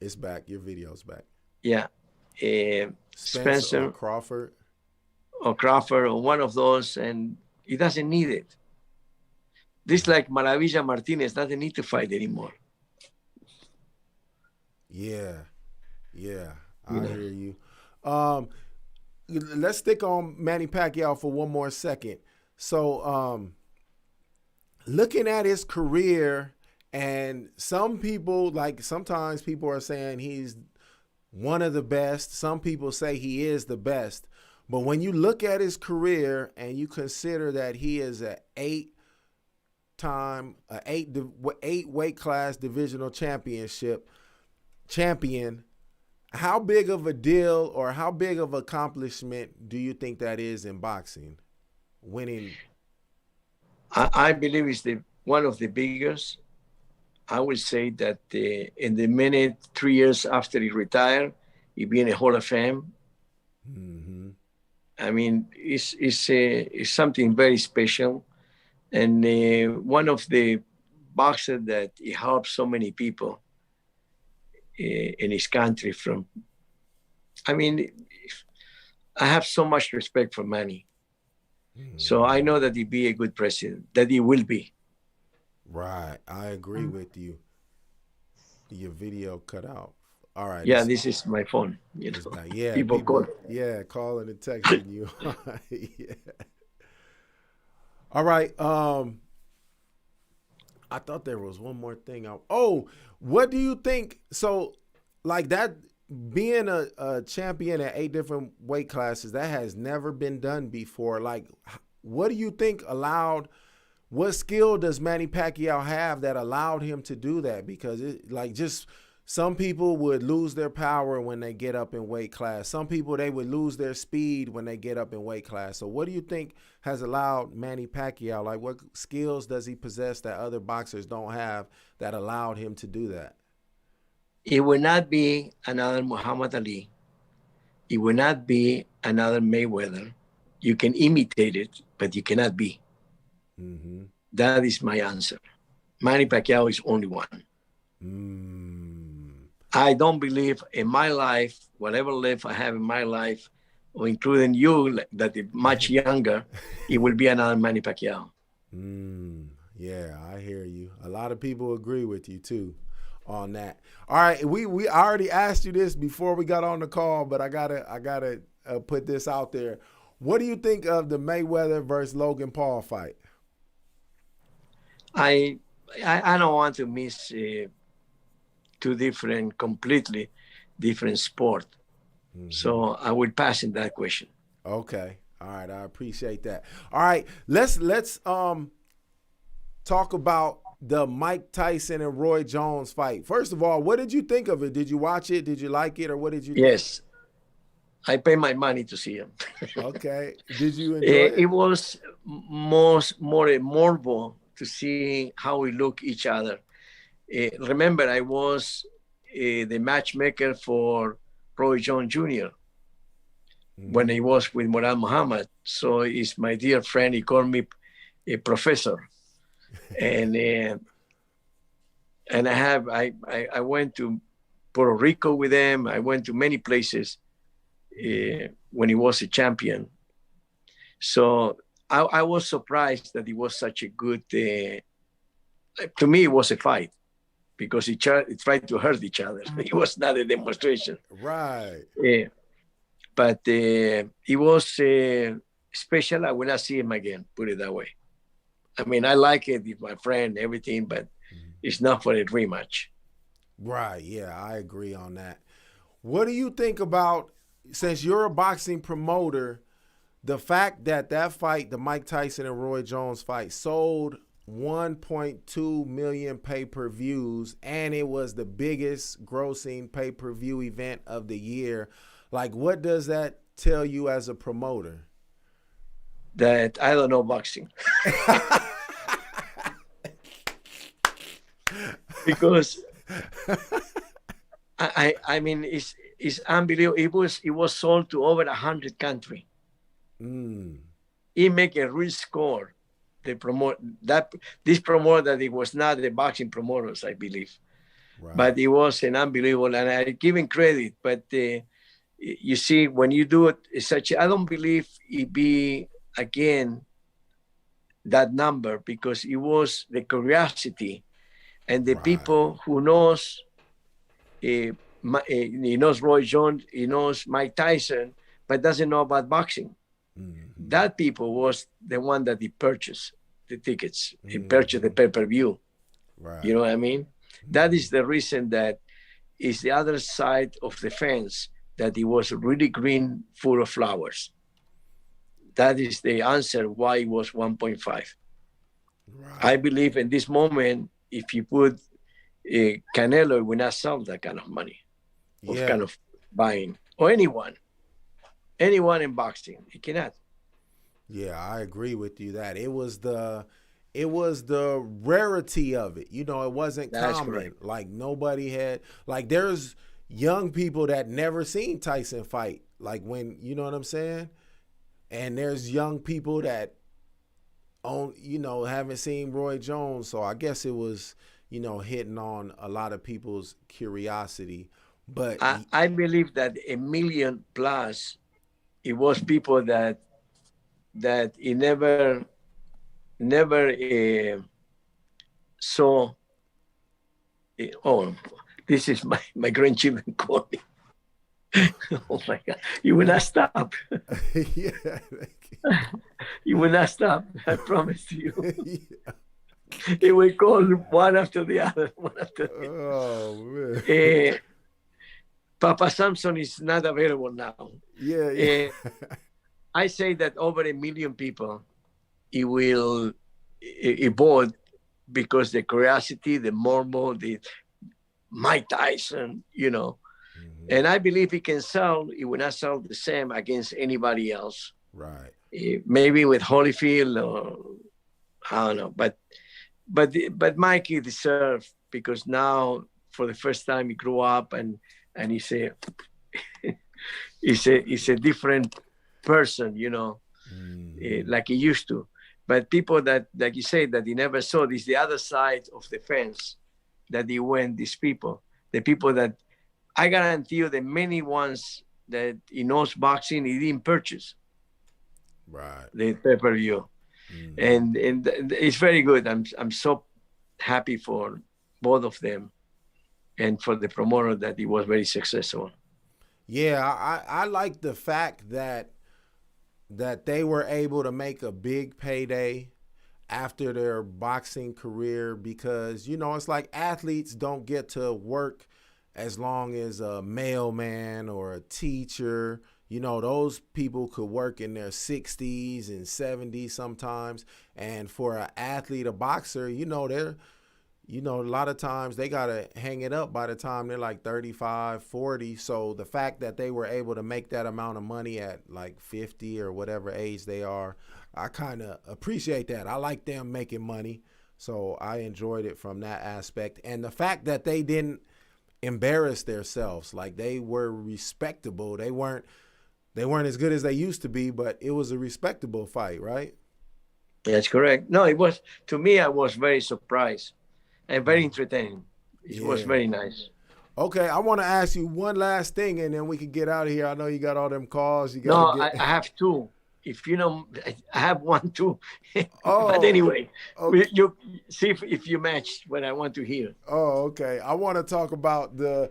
it's back? Your video's back. Yeah. Spence Spencer or Crawford? or Crawford or one of those, and he doesn't need it. This like Maravilla Martinez doesn't need to fight anymore. Yeah, I hear you. Let's stick on Manny Pacquiao for one more second. So, looking at his career, and some people, like sometimes people are saying he's one of the best. Some people say he is the best. But when you look at his career and you consider that he is an eight weight class divisional champion, how big of a deal or how big of accomplishment do you think that is in boxing? Winning. I believe it's one of the biggest. I would say that in the minute 3 years after he retired, he be in a Hall of Fame. Mm-hmm. I mean, it's something very special. And one of the boxers that he helped so many people in his country from. I mean, I have so much respect for Manny. Mm-hmm. So I know that he'll be a good president, that he will be. Right. I agree with you. Your video cut out. All right. Yeah, this is my phone. You know, yeah, people call. Yeah, calling and texting you. Yeah. All right. I thought there was one more thing. What do you think? So, like that, being a champion at 8 different weight classes, that has never been done before. Like, what do you think what skill does Manny Pacquiao have that allowed him to do that? Because some people would lose their power when they get up in weight class. Some people, they would lose their speed when they get up in weight class. So what do you think has allowed Manny Pacquiao, like what skills does he possess that other boxers don't have that allowed him to do that? It will not be another Muhammad Ali. It will not be another Mayweather. You can imitate it, but you cannot be. Mm-hmm. That is my answer. Manny Pacquiao is only one. I don't believe in my life, whatever life I have in my life, or including you, that is much younger, it will be another Manny Pacquiao. Yeah, I hear you. A lot of people agree with you too on that. All right, we already asked you this before we got on the call, but I gotta put this out there. What do you think of the Mayweather versus Logan Paul fight? I don't want to miss completely different sport. Mm-hmm. So I will pass in that question. Okay. All right. I appreciate that. All right. Let's talk about the Mike Tyson and Roy Jones fight. First of all, what did you think of it? Did you watch it? Did you like it? Or what did you think? Yes. I pay my money to see him. Okay. Did you enjoy it? It was more morbo to see how we look each other. Remember, I was the matchmaker for Roy Jones Jr. When he was with Murad Muhammad. So he's my dear friend. He called me a professor. And I went to Puerto Rico with him. I went to many places when he was a champion. So I was surprised that it was such a good, to me, it was a fight because it tried to hurt each other. It was not a demonstration. Right. But it was special. I will not see him again, put it that way. I mean, I like it with my friend, everything, but it's not for a rematch. Right. Yeah, I agree on that. What do you think about, since you're a boxing promoter, the fact that fight, the Mike Tyson and Roy Jones fight, sold 1.2 million pay-per-views, and it was the biggest grossing pay-per-view event of the year. Like, what does that tell you as a promoter? That I don't know boxing. Because I mean, it's unbelievable. It was sold to over 100 countries. He make a real score. They promote that this promoter that it was not the boxing promoters, I believe, but it was an unbelievable. And I give him credit. But you see, when you do it, I don't believe it be again that number, because it was the curiosity and the people who knows. He knows Roy Jones, he knows Mike Tyson, but doesn't know about boxing. That people was the one that he purchased the tickets. He purchased the pay-per-view. You know what I mean? That is the reason that is the other side of the fence, that it was really green, full of flowers. That is the answer why it was 1.5. I believe in this moment, if you put Canelo, will not sell that kind of money, of kind of buying, or anyone in boxing, it cannot. Yeah, I agree with you that it was the rarity of it. You know, it wasn't common. Correct. Like nobody had, like there's young people that never seen Tyson fight. Like when, you know what I'm saying? And there's young people that haven't seen Roy Jones. So I guess it was, hitting on a lot of people's curiosity. But I believe that 1 million plus, it was people that he never saw. This is my grandchildren calling. Oh my God! You will not stop. Yeah. You will not stop. I promise you. Yeah. It will call one after the other. Oh man. Papa Sampson is not available now. Yeah. I say that over 1 million people, it will evolve, because the curiosity, the murmur, the Mike Tyson, and I believe he can sell. He will not sell the same against anybody else. Right. Maybe with Holyfield, or I don't know, but Mikey deserved, because now for the first time he grew up and he's a different person, like he used to. But people that, like you say, that he never saw, this the other side of the fence that he went. These people, the people that I guarantee you, the many ones that he knows boxing, he didn't purchase. Right. The pay-per-view. And it's very good. I'm so happy for both of them, and for the promoter that he was very successful. Yeah, I like the fact that they were able to make a big payday after their boxing career, because it's like athletes don't get to work as long as a mailman or a teacher. Those people could work in their 60s and 70s sometimes. And for an athlete, a boxer, they're, a lot of times they got to hang it up by the time they're like 35, 40. So the fact that they were able to make that amount of money at like 50 or whatever age they are, I kind of appreciate that. I like them making money. So I enjoyed it from that aspect. And the fact that they didn't embarrass themselves, like they were respectable. They weren't as good as they used to be, but it was a respectable fight, right? That's correct. No, it was, to me, I was very surprised and very entertaining. It was very nice. Okay, I want to ask you one last thing, and then we can get out of here. I know you got all them calls. I have two. If I have one too. But anyway, okay. You see if you match what I want to hear. Oh, okay. I want to talk about the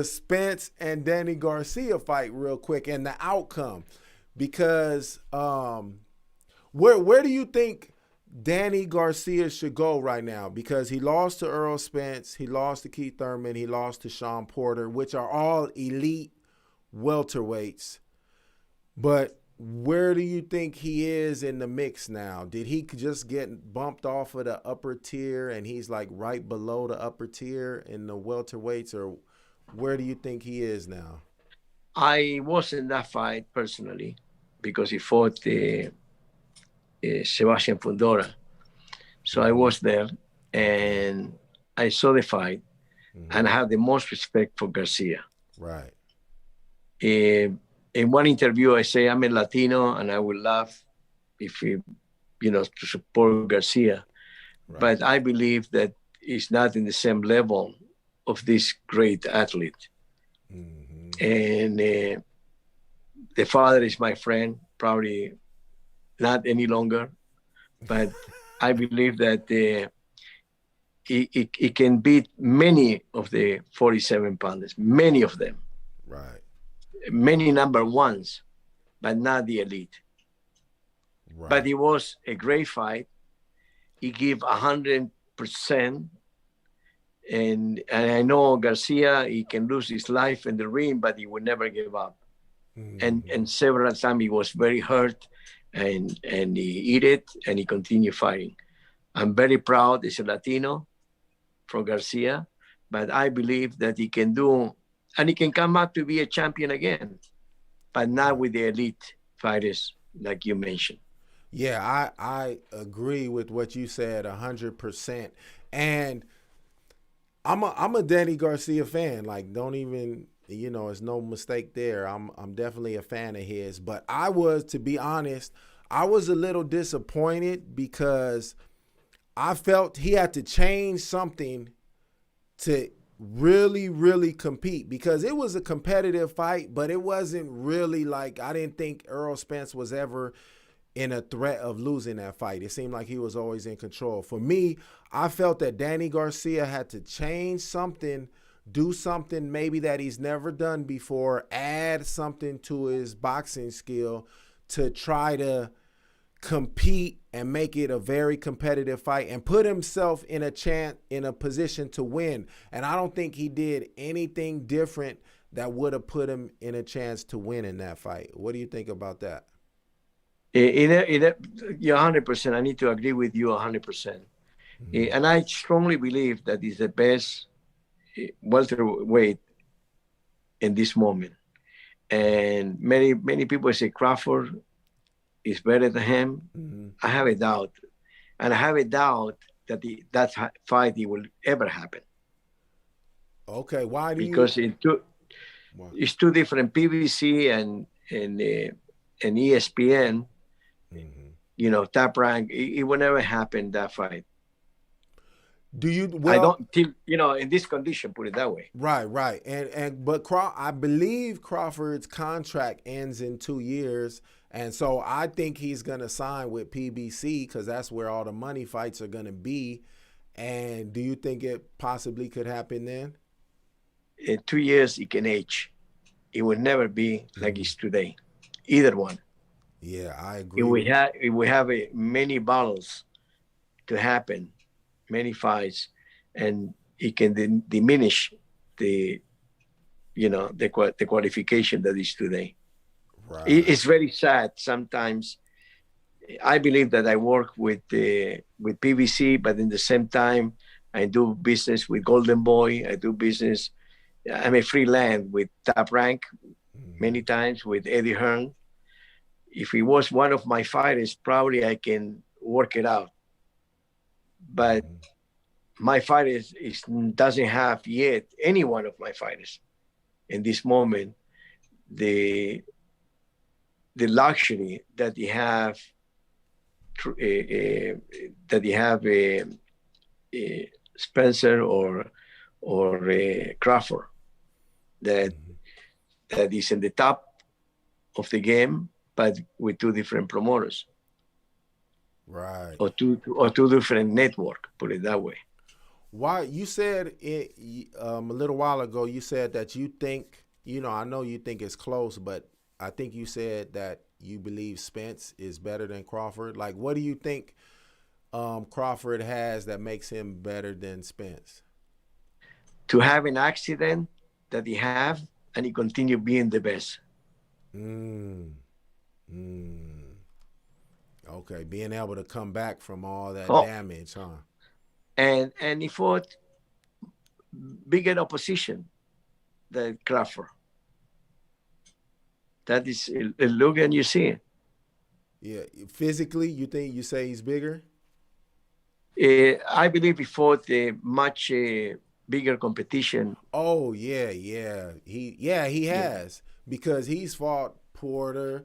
Spence and Danny Garcia fight real quick and the outcome, because where do you think Danny Garcia should go right now? Because he lost to Errol Spence, he lost to Keith Thurman, he lost to Sean Porter, which are all elite welterweights. But where do you think he is in the mix now? Did he just get bumped off of the upper tier and he's like right below the upper tier in the welterweights, or where do you think he is now? I was in that fight personally, because he fought Sebastian Fundora. So I was there and I saw the fight. and I have the most respect for Garcia. Right. In one interview, I say I'm a Latino, and I would love if he, to support Garcia. Right. But I believe that he's not in the same level of this great athlete. And the father is my friend, probably not any longer, but I believe that he can beat many of the 47-pounders, many of them. Right. Many number ones, but not the elite. Right. But it was a great fight. He gave 100%. And I know Garcia, he can lose his life in the ring, but he would never give up. And several times he was very hurt, and he eat it, and he continued fighting. I'm very proud as a Latino from Garcia, but I believe that he can do, and he can come back to be a champion again, but not with the elite fighters like you mentioned. Yeah, I agree with what you said 100%. And I'm a Danny Garcia fan. Like, don't even, it's no mistake there. I'm definitely a fan of his. But to be honest, I was a little disappointed because I felt he had to change something to really, really compete, because it was a competitive fight, but it wasn't really like, I didn't think Errol Spence was ever in a threat of losing that fight. It seemed like he was always in control. For me, I felt that Danny Garcia had to change something, do something maybe that he's never done before, add something to his boxing skill to try to compete and make it a very competitive fight and put himself in a position to win. And I don't think he did anything different that would have put him in a chance to win in that fight. What do you think about that? You're 100%. I need to agree with you 100%. And I strongly believe that he's the best welterweight in this moment. And many people say Crawford is better than him. I have a doubt. And I have a doubt that that fight will ever happen. Okay, why do because you? It's two different PBC and ESPN. Top rank. It will never happen, that fight. Do you? I don't think, in this condition, put it that way. Right. But I believe Crawford's contract ends in 2 years. And so I think he's going to sign with PBC because that's where all the money fights are going to be. And do you think it possibly could happen then? In 2 years, it can age. It will never be like it's today. Either one. Yeah, I agree. If we have many battles to happen, many fights, and it can diminish the qualification that is today. Right. It's very sad sometimes. I believe that I work with PBC, but in the same time, I do business with Golden Boy. I do business. I'm a freelance with Top Rank many times with Eddie Hearn. If he was one of my fighters, probably I can work it out. But my fighter doesn't have yet, any one of my fighters in this moment, the luxury that they have, Spencer or Crawford, that is in the top of the game, but with two different promoters. Right. Or two different network, put it that way. Why you said it a little while ago, you said that you think, I know you think it's close, but I think you said that you believe Spence is better than Crawford. Like, what do you think Crawford has that makes him better than Spence? To have an accident that he have, and he continue being the best. Okay, being able to come back from all that damage, huh? And he fought bigger opposition than Crawford. That is a look, and you see it. Yeah, physically, you say he's bigger? I believe he fought much bigger competition. Oh yeah, yeah. He Yeah. has because he's fought Porter.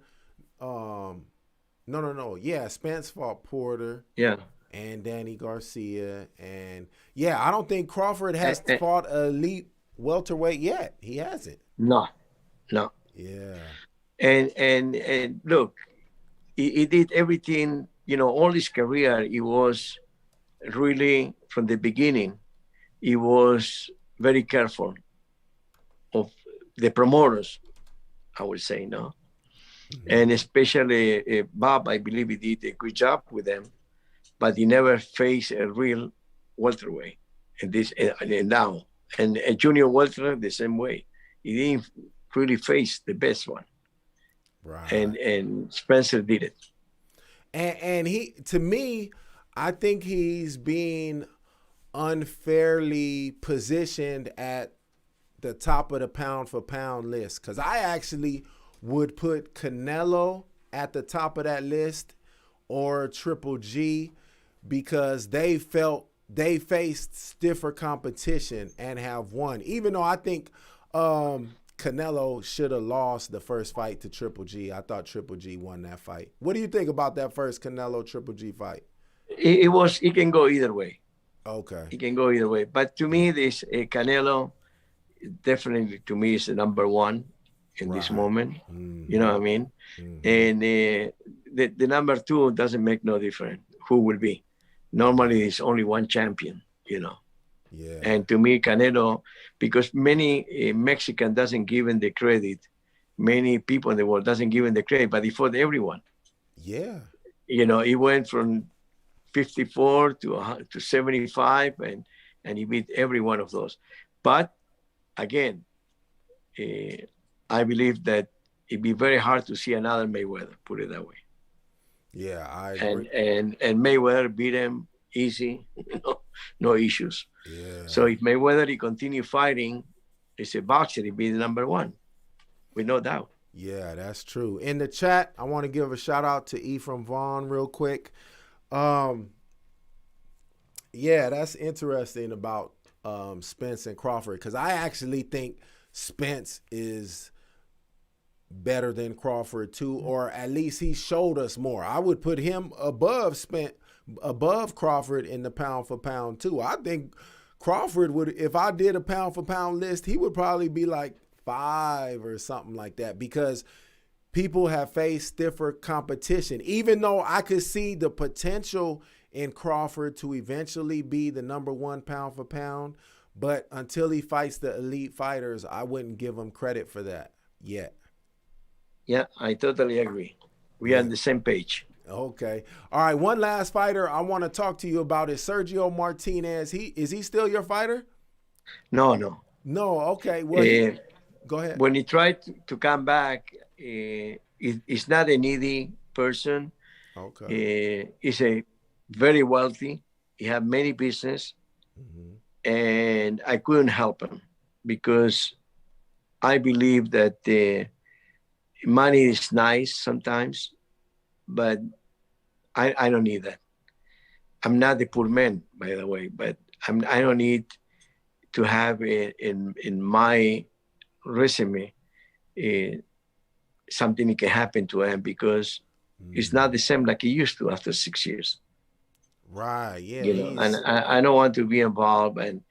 No. Yeah, Spence fought Porter Yeah. and Danny Garcia, and yeah, I don't think Crawford has And, fought elite welterweight yet. He hasn't. no, no. Yeah. And look, he did everything. All his career, he was really from the beginning. He was very careful of the promoters, I would say, no, and especially Bob. I believe he did a good job with them, but he never faced a real welterweight. And now, and a junior welterweight the same way. He didn't really face the best one, Right. and Spencer did it. And he, to me, I think he's being unfairly positioned at the top of the pound for pound list, because I actually would put Canelo at the top of that list or Triple G, because they faced stiffer competition and have won. Even though I think Canelo should have lost the first fight to Triple G. I thought Triple G won that fight. What do you think about that first Canelo Triple G fight? It can go either way. Okay. It can go either way. But to me, this Canelo definitely, to me, is the number one in this moment. Mm-hmm. You know what I mean? Mm-hmm. And the number two doesn't make no difference who will be. Normally, it's only one champion, Yeah. And to me, Canelo, because many Mexican doesn't give him the credit, many people in the world doesn't give him the credit, but he fought everyone. Yeah. He went from 54 to 75, and he beat every one of those. But again, I believe that it'd be very hard to see another Mayweather, put it that way. Yeah, I agree. And Mayweather beat him easy, no issues. Yeah. So if Mayweather he continue fighting, it's a boxer, he'd be the number one, with no doubt. Yeah, that's true. In the chat, I want to give a shout out to Ephraim Vaughn real quick. Yeah, that's interesting about Spence and Crawford, because I actually think Spence is better than Crawford too, or at least he showed us more. I would put him above Crawford in the pound for pound too. I think Crawford would, if I did a pound for pound list, he would probably be like 5 or something like that, because people have faced stiffer competition. Even though I could see the potential in Crawford to eventually be the number one pound for pound, but until he fights the elite fighters, I wouldn't give him credit for that yet. Yeah, I totally agree. We are on the same page. Okay. All right, one last fighter I want to talk to you about is Sergio Martinez. Is he still your fighter? No. No, okay. Well, go ahead. When he tried to come back, he's not a needy person. Okay. He's a very wealthy. He had many business, and I couldn't help him because I believe that money is nice sometimes, but I don't need that. I'm not a poor man, by the way, but I don't need to have in my resume something that can happen to him, because it's not the same like he used to after 6 years. Right. Yeah. And I don't want to be involved, and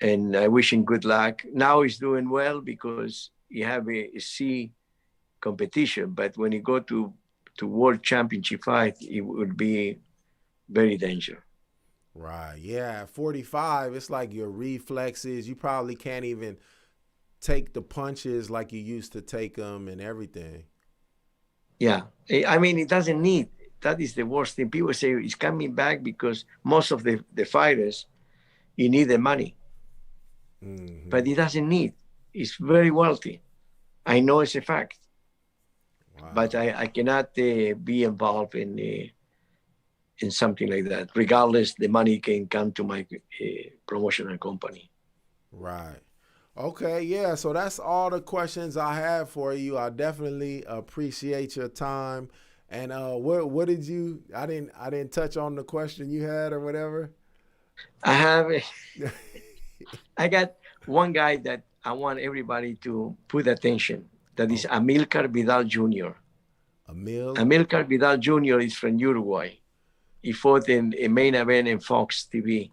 I wish him good luck. Now he's doing well because he have a C competition, but when he go to world championship fight, it would be very dangerous. Right. Yeah. At 45, it's like your reflexes. You probably can't even take the punches like you used to take them and everything. Yeah. I mean, it doesn't need. That is the worst thing. People say he's coming back because most of the fighters, he need the money. Mm-hmm. But he doesn't need. He's very wealthy. I know it's a fact. Wow. But I cannot be involved in something like that. Regardless, the money can come to my promotional company. Right. Okay, yeah, so that's all the questions I have for you. I definitely appreciate your time. And what did you? I didn't touch on the question you had or whatever. I have, I got one guy that I want everybody to put attention. That is Amilcar Vidal Jr. Emil. Amilcar Vidal Jr. is from Uruguay. He fought in a main event in Fox TV.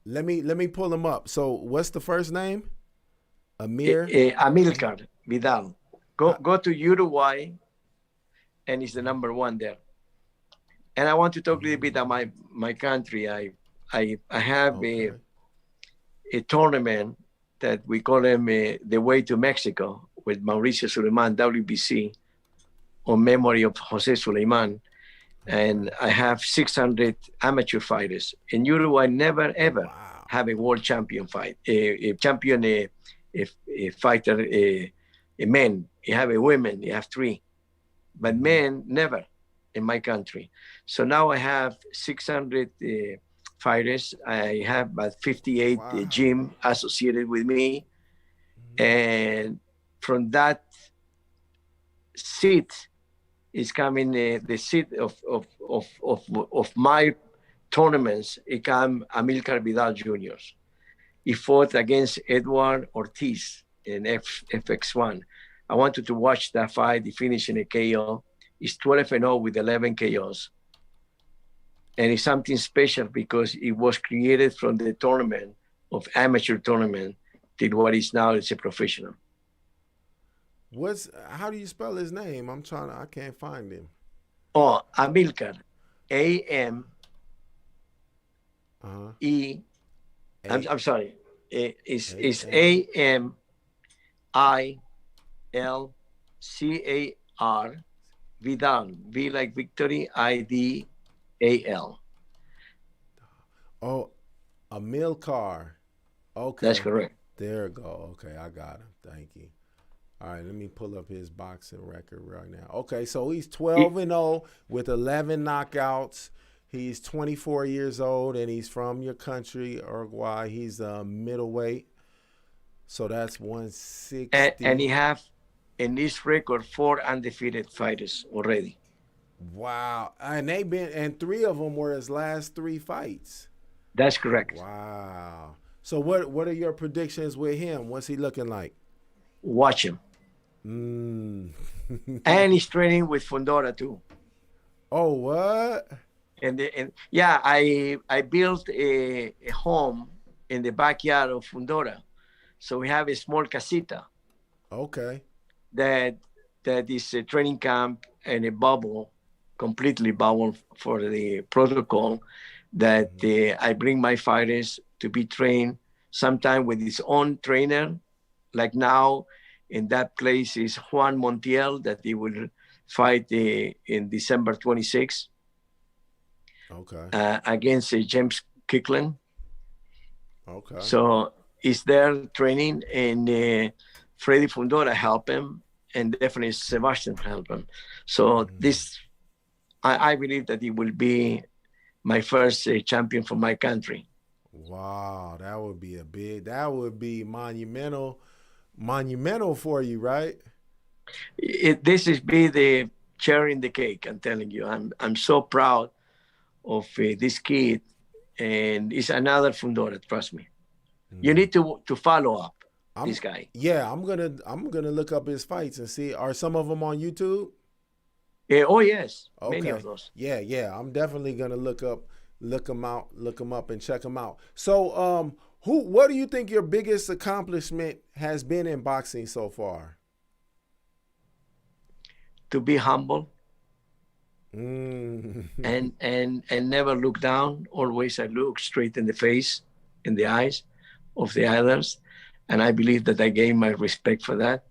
Let me pull him up. So what's the first name? Amir. Amilcar Vidal. Go to Uruguay, and he's the number one there. And I want to talk a little bit about my country. I have a tournament that we call him the Way to Mexico with Mauricio Suleiman, WBC, on memory of Jose Suleiman. And I have 600 amateur fighters. In Uruguay, never ever have a world champion fight, a champion, a fighter, a men. You have a women, you have 3, but men never in my country. So now I have 600 fighters. I have about 58 gym associated with me, and from that seat is coming the seat of my tournaments. It come Amilcar Vidal Jr. He fought against Edward Ortiz in FX1. I wanted to watch that fight. He finished in a KO. He's 12-0 with 11 KOs. And it's something special because it was created from the tournament of amateur tournament till what is now it's a professional. How do you spell his name? I can't find him. Oh, Amilcar. A-M-E. I'm sorry. It's A-M-I-L-C-A-R. Vidal. V like Victory. I-D-A-L. Oh, Amilcar. Okay. That's correct. There we go. Okay, I got him. Thank you. All right, let me pull up his boxing record right now. Okay, so he's 12-0 with 11 knockouts. He's 24 years old, and he's from your country, Uruguay. He's a middleweight, so that's 160. And he have in this record 4 undefeated fighters already. Wow, and 3 of them were his last 3 fights. That's correct. Wow. So what are your predictions with him? What's he looking like? Watch him. And he's training with Fundora too. Oh, what? And yeah, I built a home in the backyard of Fundora. So we have a small casita. Okay. That is a training camp and a bubble, completely bubble for the protocol that I bring my fighters to be trained, sometimes with his own trainer. Like now, in that place is Juan Montiel that he will fight in December 26th. Okay. Against James Kicklin. Okay. So he's there training, and Freddy Fundora help him, and definitely Sebastian help him. So this, I believe that he will be my first champion for my country. Wow, that would be monumental for you, right? This is be the cherry in the cake. I'm telling you, I'm so proud of this kid, and it's another Fundora. Trust me. You need to follow up this guy. Yeah, I'm gonna look up his fights and see. Are some of them on YouTube? Oh yes, okay. Many of those. Yeah. I'm definitely gonna look them up, and check them out. So, what do you think your biggest accomplishment has been in boxing so far? To be humble. And never look down. Always I look straight in the face, in the eyes of the others. And I believe that I gained my respect for that.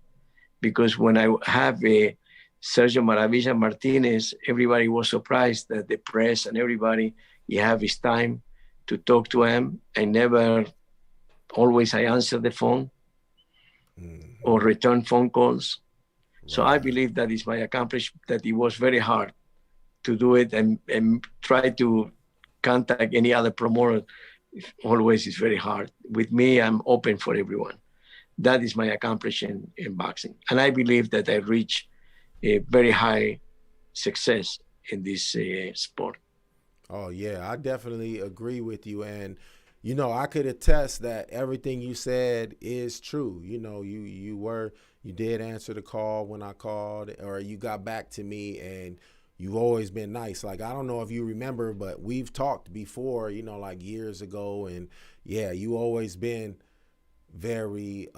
Because when I have a Sergio Martinez, everybody was surprised that the press and everybody, he have his time to talk to him. Always I answer the phone or return phone calls. Right. So I believe that is my accomplishment, that it was very hard to do it and try to contact any other promoter. Always is very hard. With me, I'm open for everyone. That is my accomplishment in boxing. And I believe that I reached a very high success in this sport. Oh yeah, I definitely agree with you, and you know I could attest that everything you said is true. You know, you did answer the call when I called, or you got back to me, and you've always been nice. Like I don't know if you remember, but we've talked before. You know, like years ago, and yeah, you always been very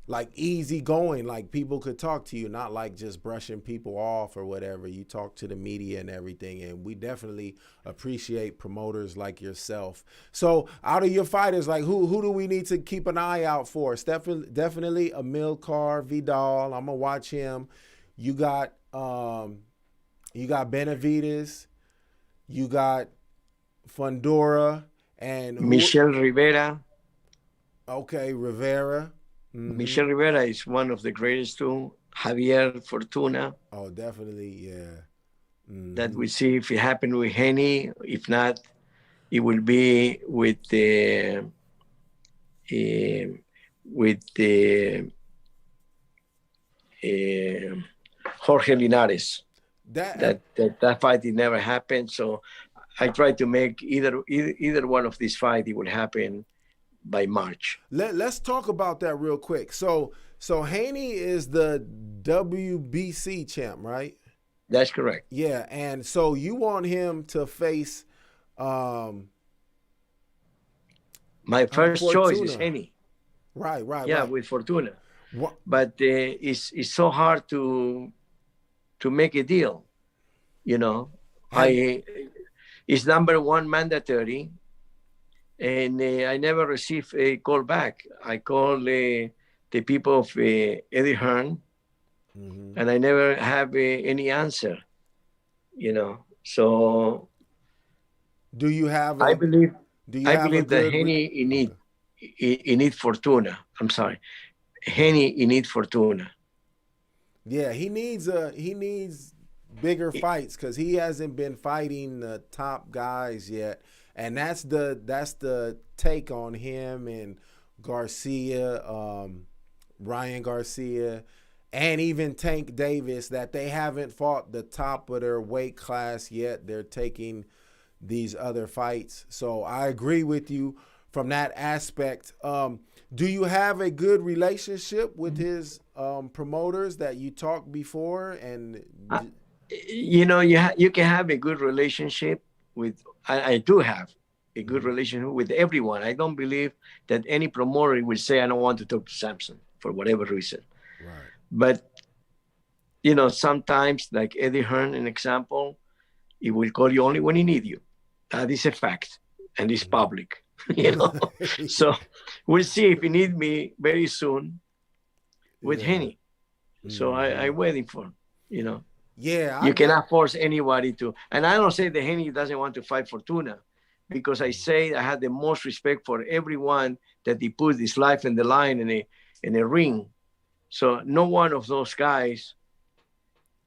like easy going, like people could talk to you, not like just brushing people off or whatever. You talk to the media and everything, and we definitely appreciate promoters like yourself. So out of your fighters, like who do we need to keep an eye out for? Definitely Amilcar Vidal. I'm gonna watch him. You got Benavidez, you got Fundora, and Michelle Rivera. Okay, Rivera. Mm-hmm. Michelle Rivera is one of the greatest too. Javier Fortuna. Oh, definitely, yeah. Mm-hmm. That we see if it happened with Henny. If not, it will be with the Jorge Linares. That fight did never happen. So I try to make either one of these fights, it will happen by March. Let's talk about that real quick. So Haney is the WBC champ, right? That's correct. Yeah, and so you want him to face my first choice is Haney. Right. Yeah, right. with Fortuna. What? But it's so hard to make a deal. You know, it's number one mandatory. And I never received a call back. I called the people of Eddie Hearn, and I never have any answer. You know, so do you have? I believe that Henny in need Fortuna. I'm sorry, Henny in need Fortuna. Yeah, he needs bigger fights because he hasn't been fighting the top guys yet. And that's the take on him and Garcia, Ryan Garcia, and even Tank Davis, that they haven't fought the top of their weight class yet. They're taking these other fights. So I agree with you from that aspect. Do you have a good relationship with his promoters that you talked before? And you know, you can have a good relationship with. I do have a good relationship with everyone. I don't believe that any promoter will say, I don't want to talk to Sampson for whatever reason. Right. But, you know, sometimes, like Eddie Hearn, an example, he will call you only when he needs you. That is a fact, and it's public, you know. So we'll see if he needs me very soon with Henny. So I'm waiting for him, you know. Yeah, you cannot force anybody to. And I don't say that Henny doesn't want to fight Fortuna, because I say I have the most respect for everyone that he put his life in the line in a ring. So no one of those guys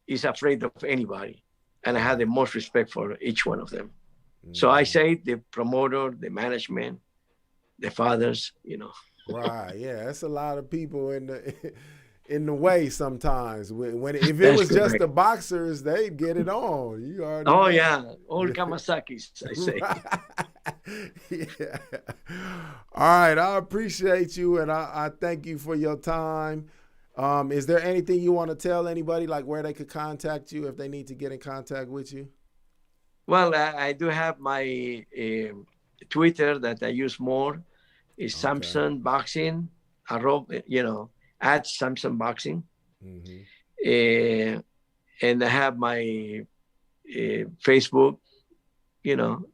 is afraid of anybody, and I have the most respect for each one of them. So I say the promoter, the management, the fathers, you know. Right. Yeah, that's a lot of people in the way sometimes. If it was just the boxers, they'd get it on. You already know. Yeah, all Kamasakis, I say. Yeah. All right, I appreciate you, and I thank you for your time. Is there anything you want to tell anybody, like where they could contact you if they need to get in contact with you? Well, I do have my Twitter that I use more. Is Sampson Boxing, you know, at Sampson Boxing. And I have my Facebook, you know.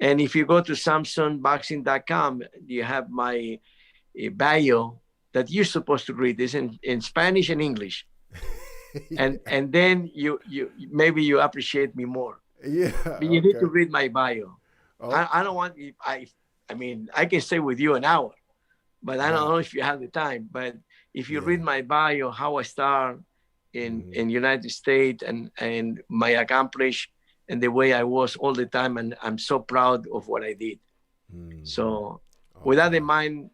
And if you go to SamsonBoxing.com, you have my bio that you're supposed to read. It's in Spanish and English. Yeah. And then you maybe you appreciate me more. Yeah. But you need to read my bio. I don't want, I mean, I can stay with you an hour, but I don't know if you have the time. But if you read my bio, how I start in United States and my accomplish and the way I was all the time, and I'm so proud of what I did. So with that in mind,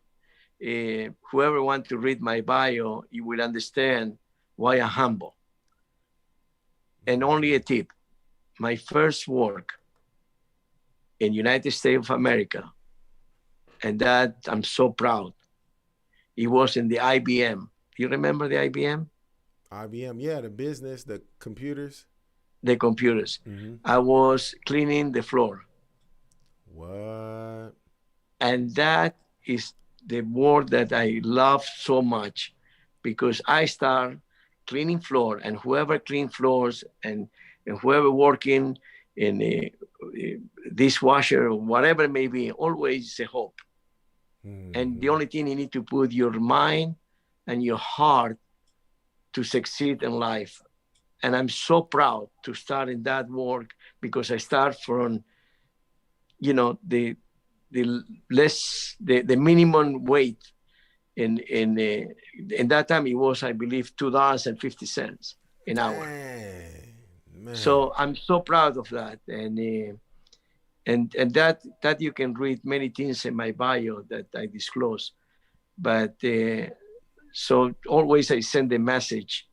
whoever wants to read my bio, you will understand why I'm humble. And only a tip. my first work in United States of America, and that I'm so proud. It was in the IBM. Do you remember the IBM? IBM, yeah, the business, the computers. The computers. Mm-hmm. I was cleaning the floor. What? And that is the work that I love so much, because I start cleaning floor, and whoever clean floors and whoever working in a dishwasher or whatever it may be, always a hope. Mm-hmm. And the only thing you need to put your mind and your heart to succeed in life. And I'm so proud to start in that work, because I start from, you know, the minimum wage in that time. It was, I believe, $2.50 an hour. Man. So I'm so proud of that, and that you can read many things in my bio that I disclose. But so always I send a message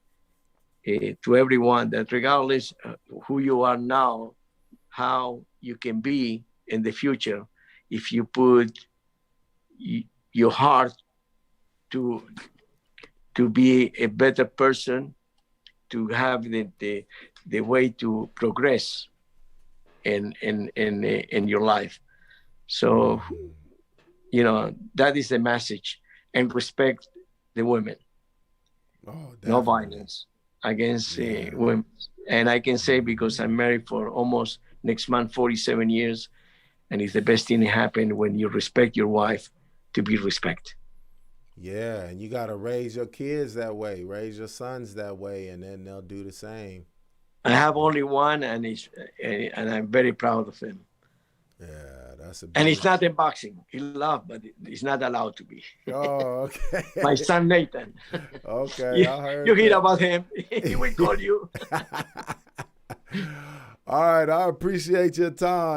to everyone that regardless who you are now, how you can be in the future, if you put your heart to be a better person, to have the way to progress in your life. So, you know, that is the message. And respect the women. Oh, no violence against women. And I can say, because I'm married for almost next month 47 years, and it's the best thing that happened when you respect your wife, to be respected. Yeah, and you got to raise your kids that way, raise your sons that way, and then they'll do the same. I have only one, and I'm very proud of him. Yeah, that's a. And it's not in boxing. He loves, but it's not allowed to be. Oh, okay. My son Nathan. Okay, I heard. You hear about him? He will call you. All right, I appreciate your time.